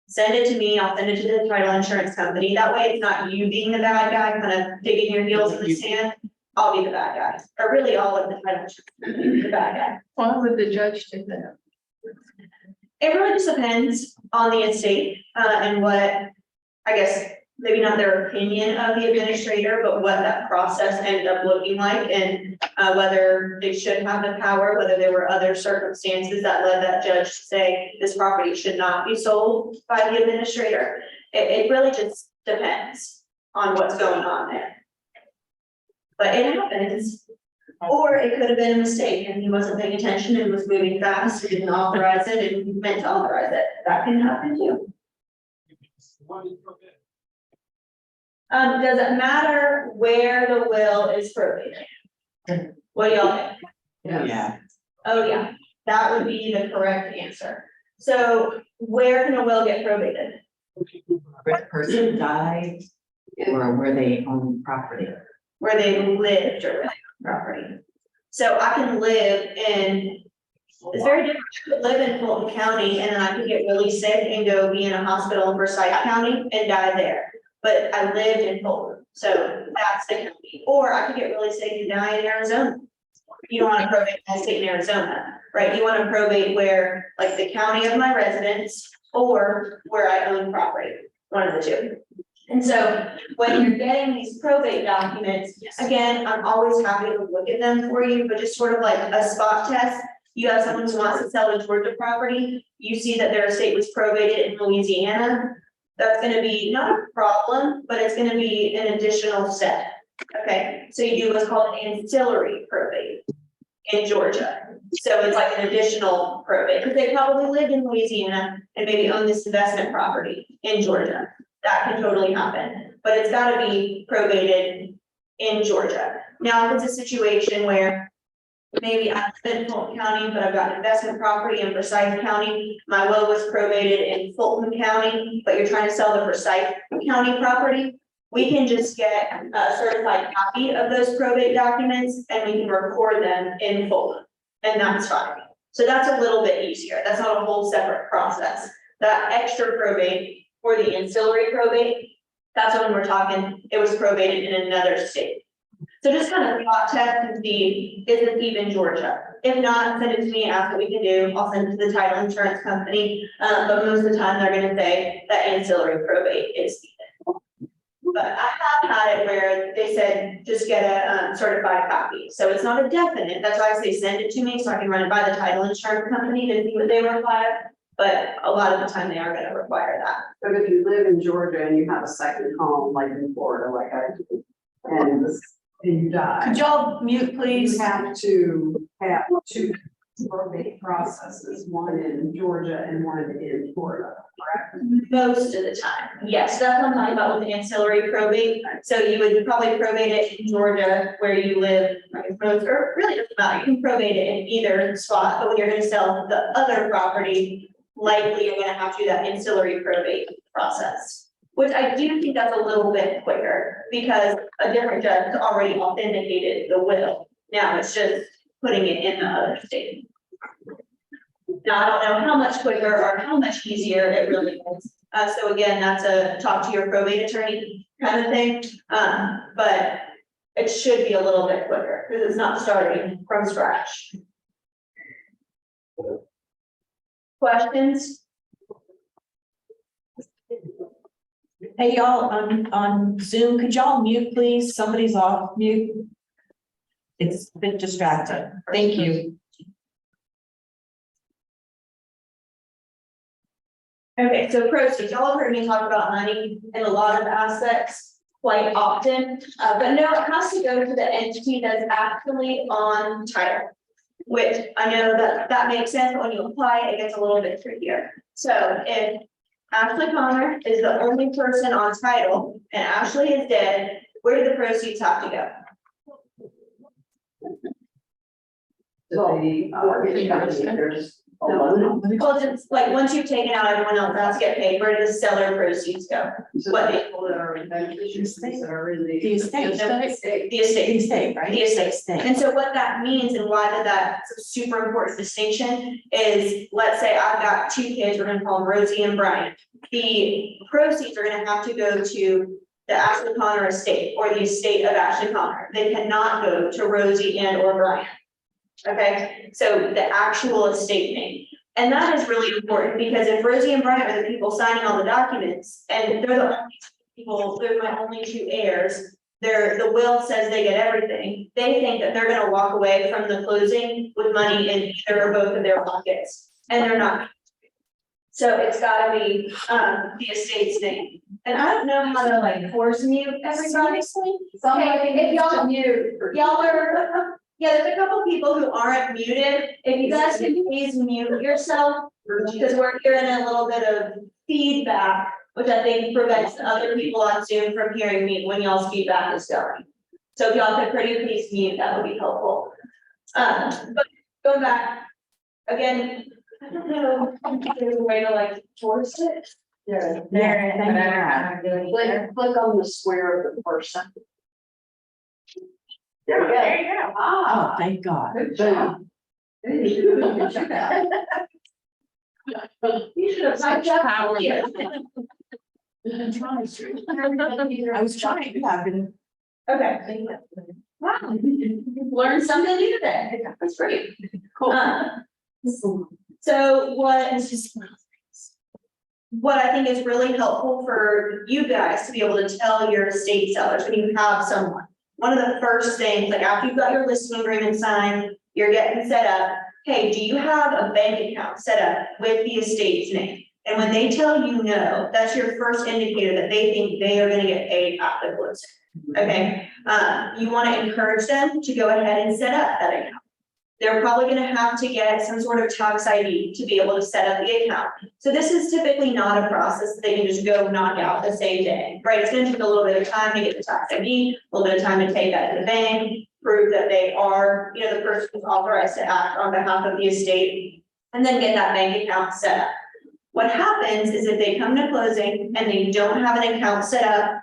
Send it to me, I'll send it to the title insurance company, that way it's not you being the bad guy, kind of digging your heels in the sand. I'll be the bad guy, or really all of the title insurance company be the bad guy. Why would the judge do that? It really just depends on the estate, and what, I guess, maybe not their opinion of the administrator, but what that process ended up looking like, and whether they should have the power, whether there were other circumstances that led that judge to say this property should not be sold by the administrator. It really just depends on what's going on there. But it happens. Or it could have been a mistake and he wasn't paying attention and was moving fast, and didn't authorize it and meant to authorize it. That can happen too. Does it matter where the will is probated? What do y'all think? Yeah. Oh, yeah, that would be the correct answer. So where can a will get probated? Where the person died or where they own property. Where they lived or where they own property. So I can live in, it's very different. I could live in Fulton County and then I could get really sick and go be in a hospital in Forsyth County and die there. But I lived in Fulton, so that's the county. Or I could get really sick and die in Arizona. You don't want to probate my state in Arizona, right? You want to probate where, like the county of my residence or where I own property, one of the two. And so when you're getting these probate documents, again, I'm always happy to look at them for you, but just sort of like a spot test. You have someone who wants to sell a Georgia property, you see that their estate was probated in Louisiana. That's gonna be not a problem, but it's gonna be an additional step. Okay, so you do what's called an ancillary probate in Georgia. So it's like an additional probate, because they probably lived in Louisiana and maybe own this investment property in Georgia. That can totally happen, but it's gotta be probated in Georgia. Now, if it's a situation where maybe I live in Fulton County, but I've got investment property in Forsyth County, my will was probated in Fulton County, but you're trying to sell the Forsyth County property, we can just get a certified copy of those probate documents and we can record them in Fulton, and that's fine. So that's a little bit easier. That's not a whole separate process. That extra probate or the ancillary probate, that's when we're talking, it was probated in another state. So just kind of thought test and see, is it even Georgia? If not, send it to me, ask what we can do. I'll send it to the title insurance company. But most of the time they're gonna say that ancillary probate is needed. But I have had it where they said, just get a certified copy. So it's not a definite, that's why I say send it to me so I can run it by the title insurance company to see what they require. But a lot of the time they are gonna require that. But if you live in Georgia and you have a second home, like in Florida, like I do, and you die. Could y'all mute, You please? have to have two probate processes, one in Georgia and one in Florida, correct? Most of the time, yes, that's what I'm talking about with the ancillary probate. So you would probably probate it in Georgia where you live, I guess most, or really doesn't matter, you can probate it in either spot, but when you're gonna sell the other property, likely you're gonna have to do that ancillary probate process. Which I do think that's a little bit quicker, because a different judge has already authenticated the will. Now it's just putting it in the other state. Now, I don't know how much quicker or how much easier it really is. So again, that's a talk to your probate attorney kind of thing. But it should be a little bit quicker because it's not starting from scratch. Questions? Hey, y'all, on Zoom, could y'all mute, please? Somebody's off mute. It's a bit distracted. Thank you. Okay, so proceeds, y'all have heard me talk about money in a lot of aspects quite often, but no, it has to go to the entity that's actually on title. Which I know that makes sense, but when you apply, it gets a little bit trickier. So if Ashley Palmer is the only person on title and Ashley is dead, where do the proceeds have to go? The mortgage company, there's Well, it's like, once you've taken out everyone else, has to get paid, where do the seller proceeds go? So What- people that are beneficiaries that are in The estate. The The estate. estate, right? The estate. Estate. And so what that means and why that's a super important distinction is, let's say I've got two kids, we're gonna call them Rosie and Brian. The proceeds are gonna have to go to the Ashley Connor estate or the estate of Ashley Connor. They cannot go to Rosie and or Brian. Okay, so the actual estate name. And that is really important because if Rosie and Brian are the people signing all the documents and they're the only people, they're my only two heirs, the will says they get everything. They think that they're gonna walk away from the closing with money in either or both of their pockets, and they're not. So it's gotta be, the estate's name. And I don't know how to like force mute everybody. If y'all mute, Y'all are, yeah, there's a couple people who aren't muted. If you guys can please mute yourself, because we're hearing a little bit of feedback, which I think prevents other people on Zoom from hearing me when y'all's feedback is going. So if y'all could pretty please mute, that would be helpful. But going back, again, I don't know if there's a way to like force it. there, Yeah, thank you. I'm doing either. Click on the square of the person. There we go. There you go. Oh, thank God. Good job. You should have typed up. Power. here. I was trying, yeah, I've been. Okay. Wow, learned something new today. That's great. Cool. So what I think is really helpful for you guys to be able to tell your estate sellers when you have someone. One of the first things, like after you've got your listing agreement signed, you're getting set up. Hey, do you have a bank account set up with the estate's name? And when they tell you no, that's your first indicator that they think they are gonna get paid at the closing. Okay, you wanna encourage them to go ahead and set up that account. They're probably gonna have to get some sort of tax ID to be able to set up the account. So this is typically not a process that they can just go knock out the same day, right? It's gonna take a little bit of time to get the tax ID, a little bit of time to take that to the bank, prove that they are, the person who's authorized to act on behalf of the estate, and then get that bank account set up. What happens is if they come to closing and they don't have an account set up,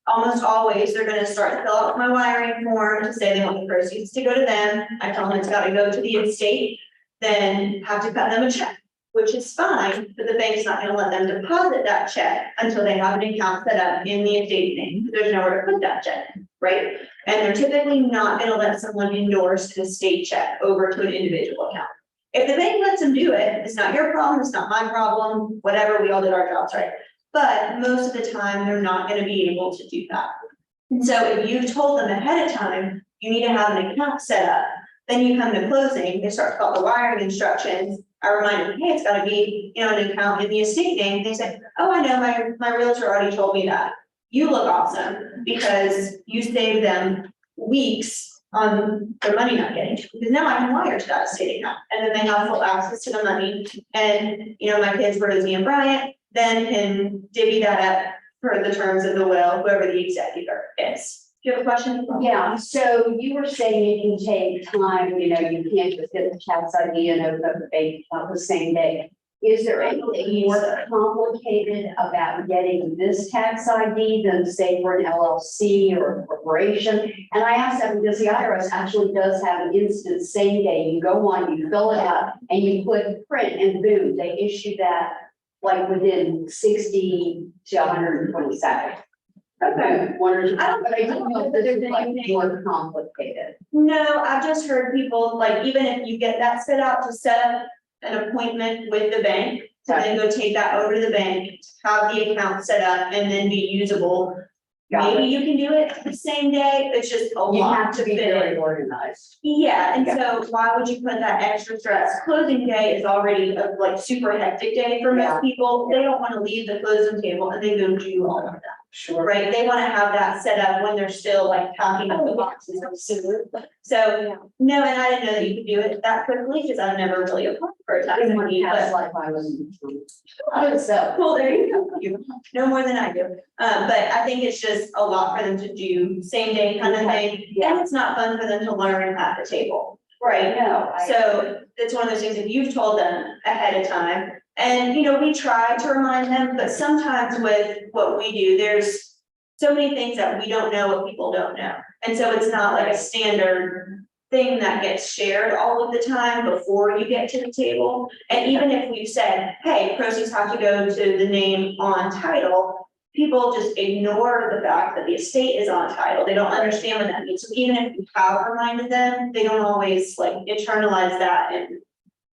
almost always, they're gonna start to fill out my wiring form to say they want the proceeds to go to them. I tell them it's gotta go to the estate, then have to cut them a check, which is fine, but the bank's not gonna let them deposit that check until they have an account set up in the estate name. There's nowhere to put that check, right? And they're typically not gonna let someone endorse an estate check over to an individual account. If the bank lets them do it, it's not your problem, it's not my problem, whatever, we all did our jobs, right? But most of the time, they're not gonna be able to do that. And so if you've told them ahead of time, you need to have an account set up, then you come to closing, they start to follow the wiring instructions. I remind them, hey, it's gotta be, an account in the estate name. They say, oh, I know, my realtor already told me that. You look awesome because you saved them weeks on their money not getting to, because now I can wire to that estate account, and then they have full access to the money. And, my kids, Rosie and Bryant, then can divvy that up per the terms of the will, whoever the executor is. Do you have a question? Yeah, so you were saying it can take time, you can't just get the tax ID and open up the bank account the same day. Is there anything more complicated about getting this tax ID than say for an LLC or a corporation? And I ask that because the IRS actually does have an instant same day. You go on, you fill it out, and you click print, and boom, they issue that like within 60 to 120 seconds. Okay. Wondering, I don't- but I don't know if this is like more complicated. No, I've just heard people, like, even if you get that set out to set up an appointment with the bank, to then go take that over to the bank, have the account set up and then be usable. Got Maybe you can do it the same day, it's just a You lot have to be fit in. very organized. Yeah, and Yeah. so why would you put that extra stress? Closing day is already a like super hectic day for Yeah. most people. They don't wanna leave the closing table and then go do all of that, Sure. right? They wanna have that set up when they're still like packing up the boxes of food. So, no, and I didn't know that you could do it that quickly, because I've never really applied for a tax In my ID, past but. life, I was. So. Well, there you go, you know more than I do, but I think it's just a lot for them to do, same day kind of thing, and it's not fun for them to learn at the table, right? No. So it's one of those things, if you've told them ahead of time. And, you know, we try to remind them, but sometimes with what we do, there's so many things that we don't know what people don't know. And so it's not like a standard thing that gets shared all of the time before you get to the table. And even if we've said, hey, proceeds have to go to the name on title, people just ignore the fact that the estate is on title. They don't understand what that means. So even if we have reminded them, they don't always like internalize that and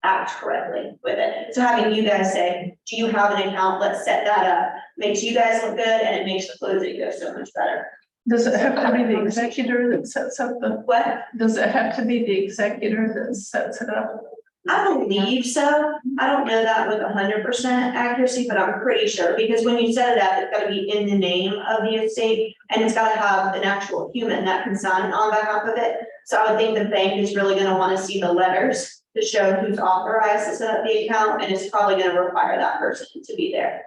act correctly with it. So having you guys say, do you have an account? Let's set that up. Makes you guys look good and it makes the closing go so much better. Does it have to be the executor that sets up the, What? does it have to be the executor that sets it up? I believe so. I don't know that with 100% accuracy, but I'm pretty sure, because when you set it up, it's gotta be in the name of the estate, and it's gotta have an actual human that can sign on behalf of it. So I would think the bank is really gonna wanna see the letters to show who's authorized to set up the account, and it's probably gonna require that person to be there.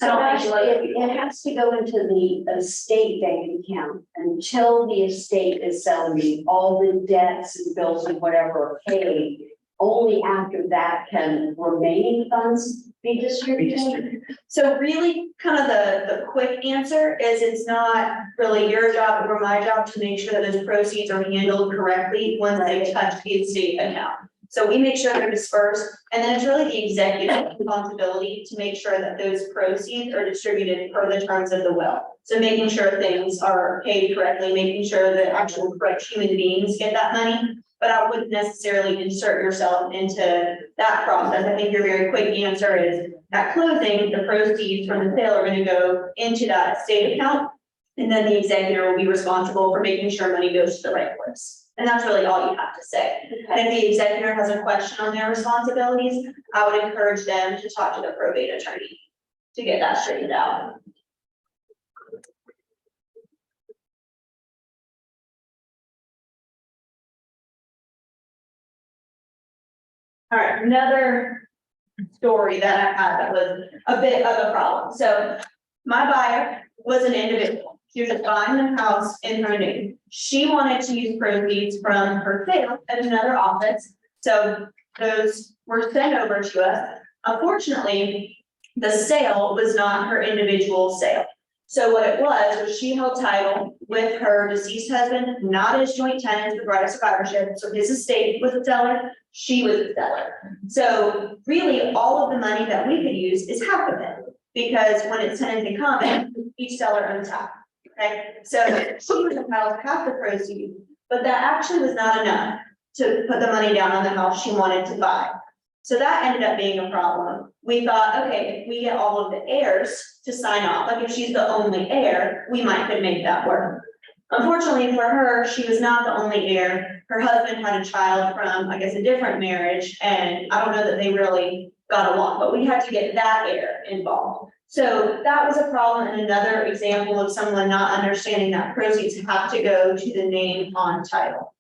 I So don't think actually, it has to go into the estate bank account until the estate is selling, all the debts and bills and whatever are paid. Only after that can remaining funds be distributed. So really, kind of the quick answer is it's not really your job or my job to make sure that those proceeds are handled correctly once they touch the estate account. So we make sure they're dispersed, and then it's really the executive responsibility to make sure that those proceeds are distributed per the terms of the will. So making sure things are paid correctly, making sure that actual correct human beings get that money. But I wouldn't necessarily insert yourself into that process. I think your very quick answer is at closing, the proceeds from the sale are going to go into that estate account. And then the executor will be responsible for making sure money goes to the right place. And that's really all you have to say. And if the executor has a question on their responsibilities, I would encourage them to talk to the probate attorney to get that straightened out. All right, another story that I had that was a bit of a problem. So my buyer was an individual. She was just buying the house in her name. She wanted to use proceeds from her sale at another office. So those were sent over to us. Unfortunately, the sale was not her individual sale. So what it was she held title with her deceased husband, not as joint tenants with right of survivorship. So his estate was the seller, she was the seller. So really, all of the money that we could use is half of it, because when it's tenants in common, each seller owns half. Okay, so she was entitled to half the proceeds, but that actually was not enough to put the money down on the house she wanted to buy. So that ended up being a problem. We thought, okay, if we get all of the heirs to sign off, like if she's the only heir, we might could make that work. Unfortunately for her, she was not the only heir. Her husband had a child from, I guess, a different marriage, and I don't know that they really got along, but we had to get that heir involved. So that was a problem, and another example of someone not understanding that proceeds have to go to the name on title.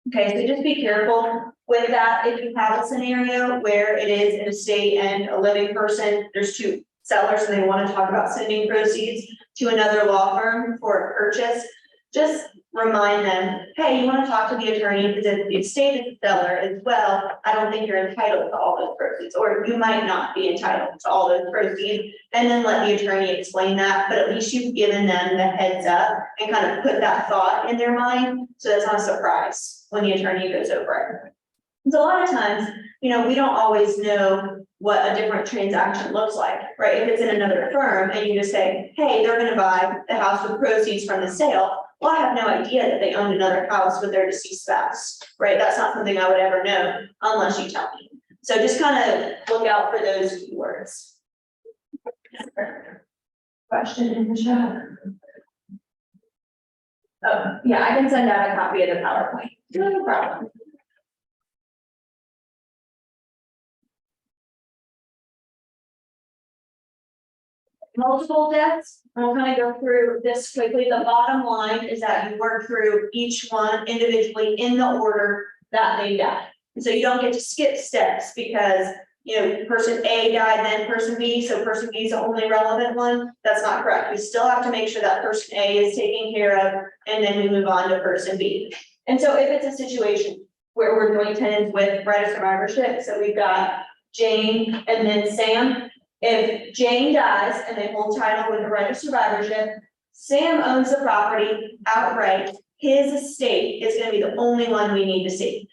Okay, so just be careful with that. If you have a scenario where it is an estate and a living person, there's two sellers and they want to talk about sending proceeds to another law firm for a purchase, just remind them, hey, you want to talk to the attorney because if the estate is the seller as well, I don't think you're entitled to all those proceeds, or you might not be entitled to all those proceeds, and then let the attorney explain that, but at least you've given them the heads up and kind of put that thought in their mind, so that's not a surprise when the attorney goes over it. So a lot of times, you know, we don't always know what a different transaction looks like, right? If it's in another firm and you just say, hey, they're gonna buy the house with proceeds from the sale, well, I have no idea that they owned another house with their deceased spouse, right? That's not something I would ever know unless you tell me. So just kind of look out for those keywords. Question in the chat? Oh, yeah, I can send out a copy of the PowerPoint. No problem. Multiple deaths, I'll kind of go through this quickly. The bottom line is that you work through each one individually in the order that they died. So you don't get to skip steps because, you know, person A died, then person B, so person B is the only relevant one. That's not correct. We still have to make sure that person A is taken care of, and then we move on to person B. And so if it's a situation where we're doing tenants with right of survivorship, so we've got Jane, and then Sam. If Jane dies and they hold title with the right of survivorship, Sam owns the property outright. His estate is gonna be the only one we need to see.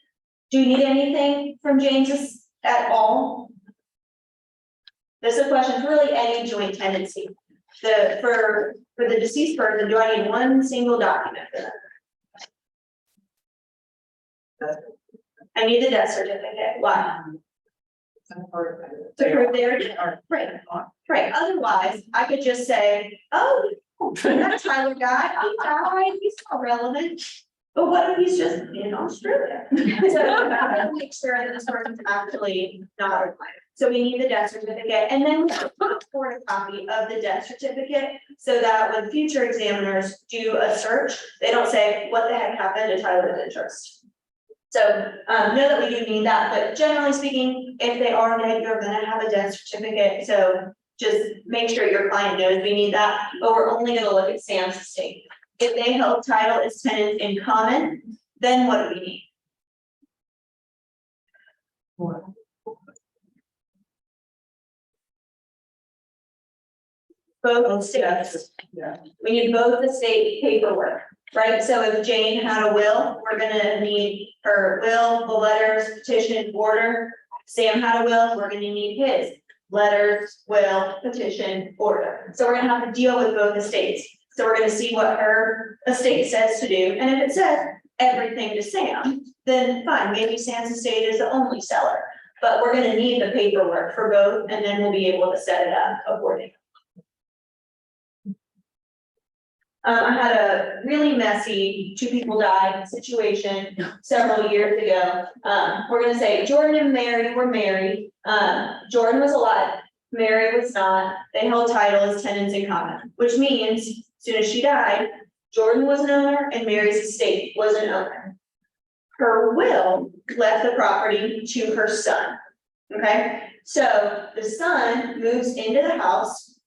Do you need anything from Jane's at all? This is a question for really any joint tenancy. For the deceased person, do I need one single document for them? I need the death certificate. Why? To prove their, right, otherwise, I could just say, oh, that Tyler guy, he died, he's not relevant. But what if he's just in Australia? So I gotta make sure that this person's actually not alive. So we need the death certificate, and then we record a copy of the death certificate so that when future examiners do a search, they don't say, what the heck happened to Tyler's interest? So know that we do need that, but generally speaking, if they are dead, you're gonna have a death certificate. So just make sure your client knows we need that, but we're only gonna look at Sam's estate. If they held title as tenants in common, then what do we need? Both estates. We need both estate paperwork, right? So if Jane had a will, we're gonna need her will, the letters, petition, order. Sam had a will, we're gonna need his letters, will, petition, order. So we're gonna have to deal with both estates. So we're gonna see what her estate says to do, and if it says everything to Sam, then fine, maybe Sam's estate is the only seller. But we're gonna need the paperwork for both, and then we'll be able to set it up accordingly. I had a really messy 2 people died situation several years ago. We're gonna say Jordan and Mary were married. Jordan was alive, Mary was not. They held title as tenants in common, which means as soon as she died, Jordan was an owner and Mary's estate was an owner. Her will left the property to her son. Okay, so the son moves into the house,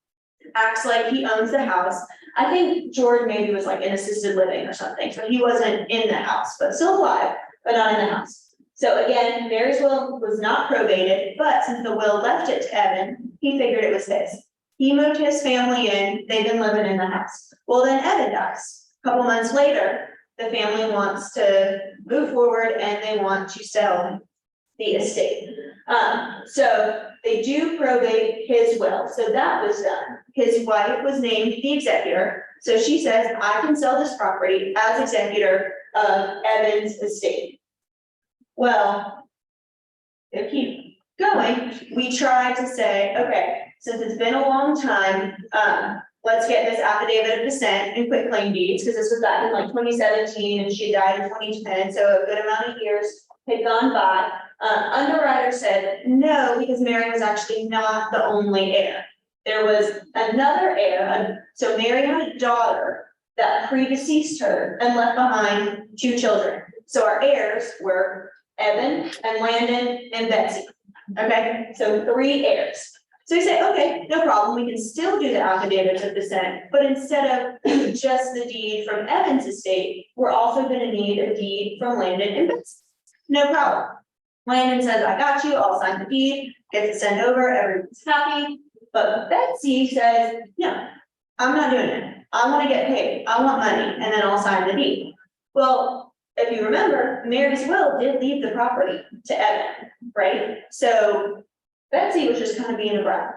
acts like he owns the house. I think Jordan maybe was like in assisted living or something, so he wasn't in the house, but still alive, but not in the house. So again, Mary's will was not probated, but since the will left it to Evan, he figured it was his. He moved his family in, they've been living in the house. Well, then Evan dies. A couple months later, the family wants to move forward and they want to sell the estate. So they do probate his will, so that was done. His wife was named the executor, so she says, I can sell this property as executor of Evan's estate. Well, to keep going, we tried to say, okay, since it's been a long time, let's get this affidavit of descent and quitclaim deeds, because this was back in like 2017 and she died in 2010, so a good amount of years had gone by. Underwriter said no, because Mary was actually not the only heir. There was another heir, so Mary had a daughter that predeceased her and left behind 2 children. So our heirs were Evan and Landon and Betsy. Okay, so 3 heirs. So we say, okay, no problem, we can still do the affidavits of descent, but instead of just the deed from Evan's estate, we're also gonna need a deed from Landon and Betsy. No problem. Landon says, I got you, I'll sign the deed, gets it sent over, everyone's happy. But Betsy says, no, I'm not doing it. I want to get paid. I want money, and then I'll sign the deed. Well, if you remember, Mary's will did leave the property to Evan, right? So Betsy was just kind of being a brat,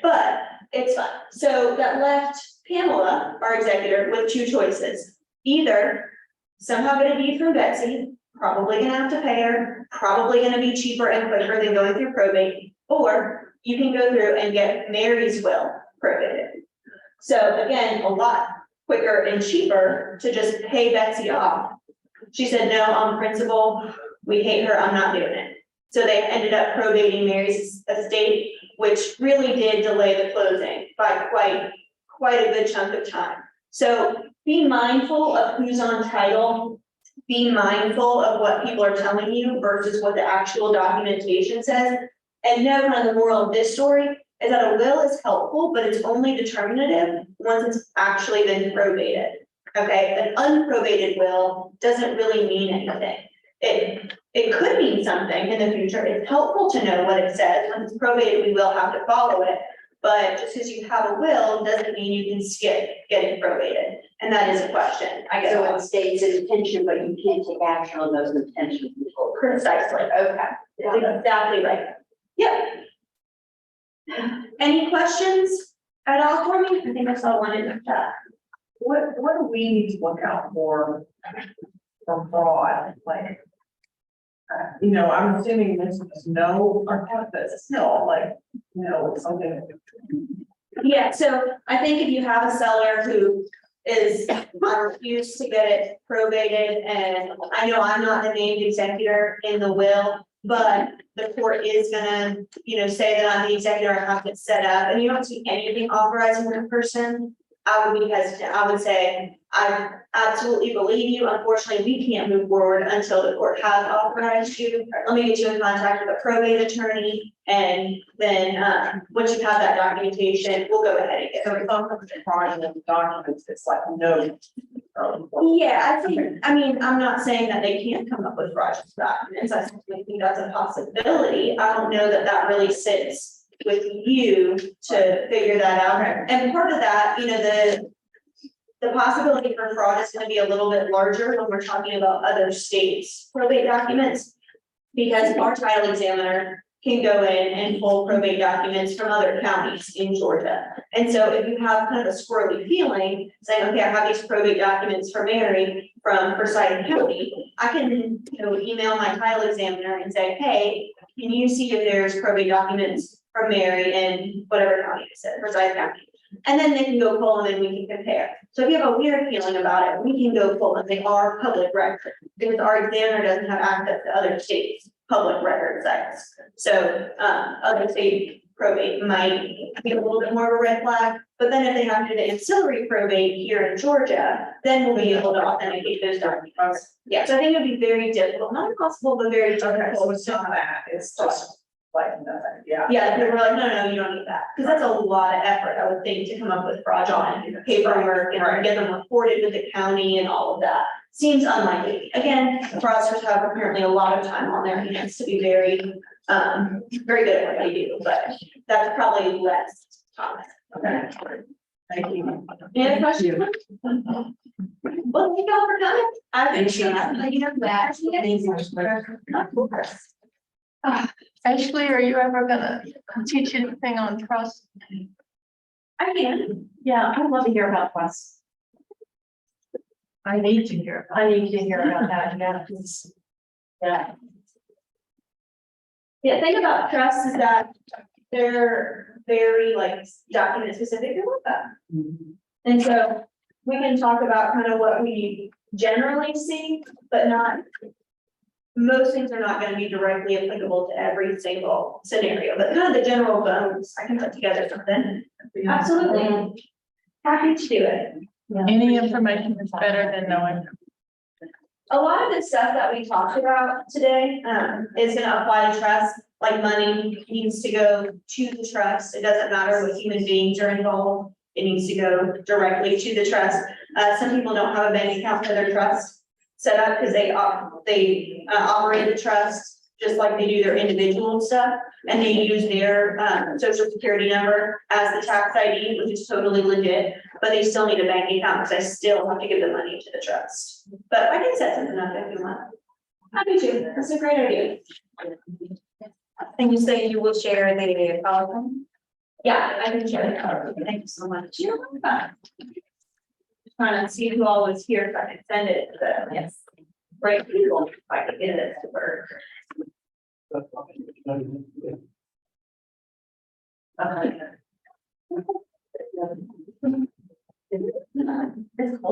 but it's fine. So that left Pamela, our executor, with 2 choices. Either somehow get a deed from Betsy, probably gonna have to pay her, probably gonna be cheaper and quicker than going through probate, or you can go through and get Mary's will probated. So again, a lot quicker and cheaper to just pay Betsy off. She said, no, on principle, we hate her, I'm not doing it. So they ended up probating Mary's estate, which really did delay the closing by quite a good chunk of time. So be mindful of who's on title. Be mindful of what people are telling you versus what the actual documentation says. And know kind of the moral of this story is that a will is helpful, but it's only determinative once it's actually been probated. Okay, an unprobated will doesn't really mean anything. it could mean something in the future. It's helpful to know what it says. When it's probated, we will have to follow it. But just because you have a will doesn't mean you can skip getting probated. And that is a question, I guess. So it states intention, but you can't take action on those intentions before. Precisely. Okay. That's exactly right. Yep. Any questions at all for me? I think that's all I wanted to chat. What do we need to look out for fraud, like? I'm assuming this is no, or but still, like, something. Yeah, so I think if you have a seller who is, I refuse to get it probated, and I know I'm not the named executor in the will, but the court is gonna, say that I'm the executor, I have it set up, and you don't see anything authorizing that person, I would be hesitant. I would say, I absolutely believe you. Unfortunately, we can't move forward until the court has authorized you. Let me get you in contact with a probate attorney, and then, once you have that documentation, we'll go ahead and get. So it's not fraudulent documents, it's like no. Yeah, I'm not saying that they can't come up with fraudulent documents. I certainly think that's a possibility. I don't know that that really sits with you to figure that out. And part of that, the possibility for fraud is going to be a little bit larger when we're talking about other states' probate documents, because our title examiner can go in and pull probate documents from other counties in Georgia. And so if you have kind of a squirrely feeling, saying, okay, I have these probate documents for Mary from Forsyth County, I can, email my title examiner and say, hey, can you see if there's probate documents from Mary in whatever county it said, Forsyth County? And then they can go pull them and we can compare. So if you have a weird feeling about it, we can go pull them. They are public record, because our examiner doesn't have access to other states' public record sites. So other state probate might be a little bit more of a red flag, but then if they have to do the ancillary probate here in Georgia, then we'll be able to authenticate those documents. Yeah, so I think it'd be very difficult, not impossible, but very difficult. So it's not that, it's just like nothing, yeah. Yeah, people were like, no, you don't need that, because that's a lot of effort, I would think, to come up with fraudulent paperwork and get them reported with the county and all of that. Seems unlikely. Again, fraudsters have apparently a lot of time on their hands to be very, very good at what they do, but that's probably less common. Okay. Thank you. Any other questions? Well, thank y'all for coming. I appreciate it. Ashley, are you ever gonna teach anything on trust? I can. Yeah, I'd love to hear about Wes. I need to hear. I need to hear about that, yeah. Yeah, thing about trust is that they're very document specific and with that. And so we can talk about kind of what we generally see, but most things are not going to be directly applicable to every single scenario, but kind of the general bones, I can put together something. Absolutely. Happy to do it. Any information is better than knowing. A lot of the stuff that we talked about today, is gonna apply to trust, like money needs to go to the trust. It doesn't matter what human beings are involved. It needs to go directly to the trust. Some people don't have a bank account for their trust set up because they operate the trust just like they do their individual stuff, and they use their social security number as the tax ID, which is totally legit, but they still need a bank account because I still have to give the money to the trust. But I can set something up if you want. Happy to. That's a great idea. And you say you will share the PowerPoint? Yeah, I can share it. Thank you so much. You're welcome. Trying to see who all was here, so I can send it to the right people, if I can get it to work. It's cold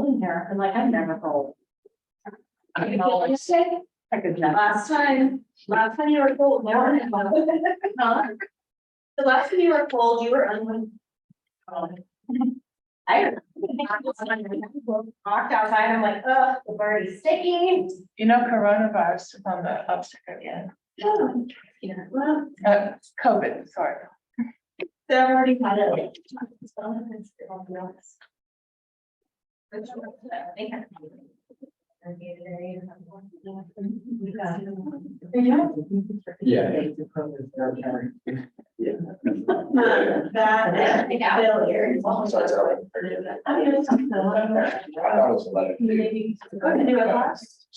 in here, and I'm never cold. I can always say, last time you were cold, now we're not. The last time you were cold, you were unwin. I walked outside, I'm like, ugh, it's already sticky. Coronavirus is on the uptick again. Yeah, well, COVID, sorry. so I've already had it. Yeah. That, Bill here. So it's already- I mean, it's something. I thought it was a letter. Maybe, go ahead and do it last.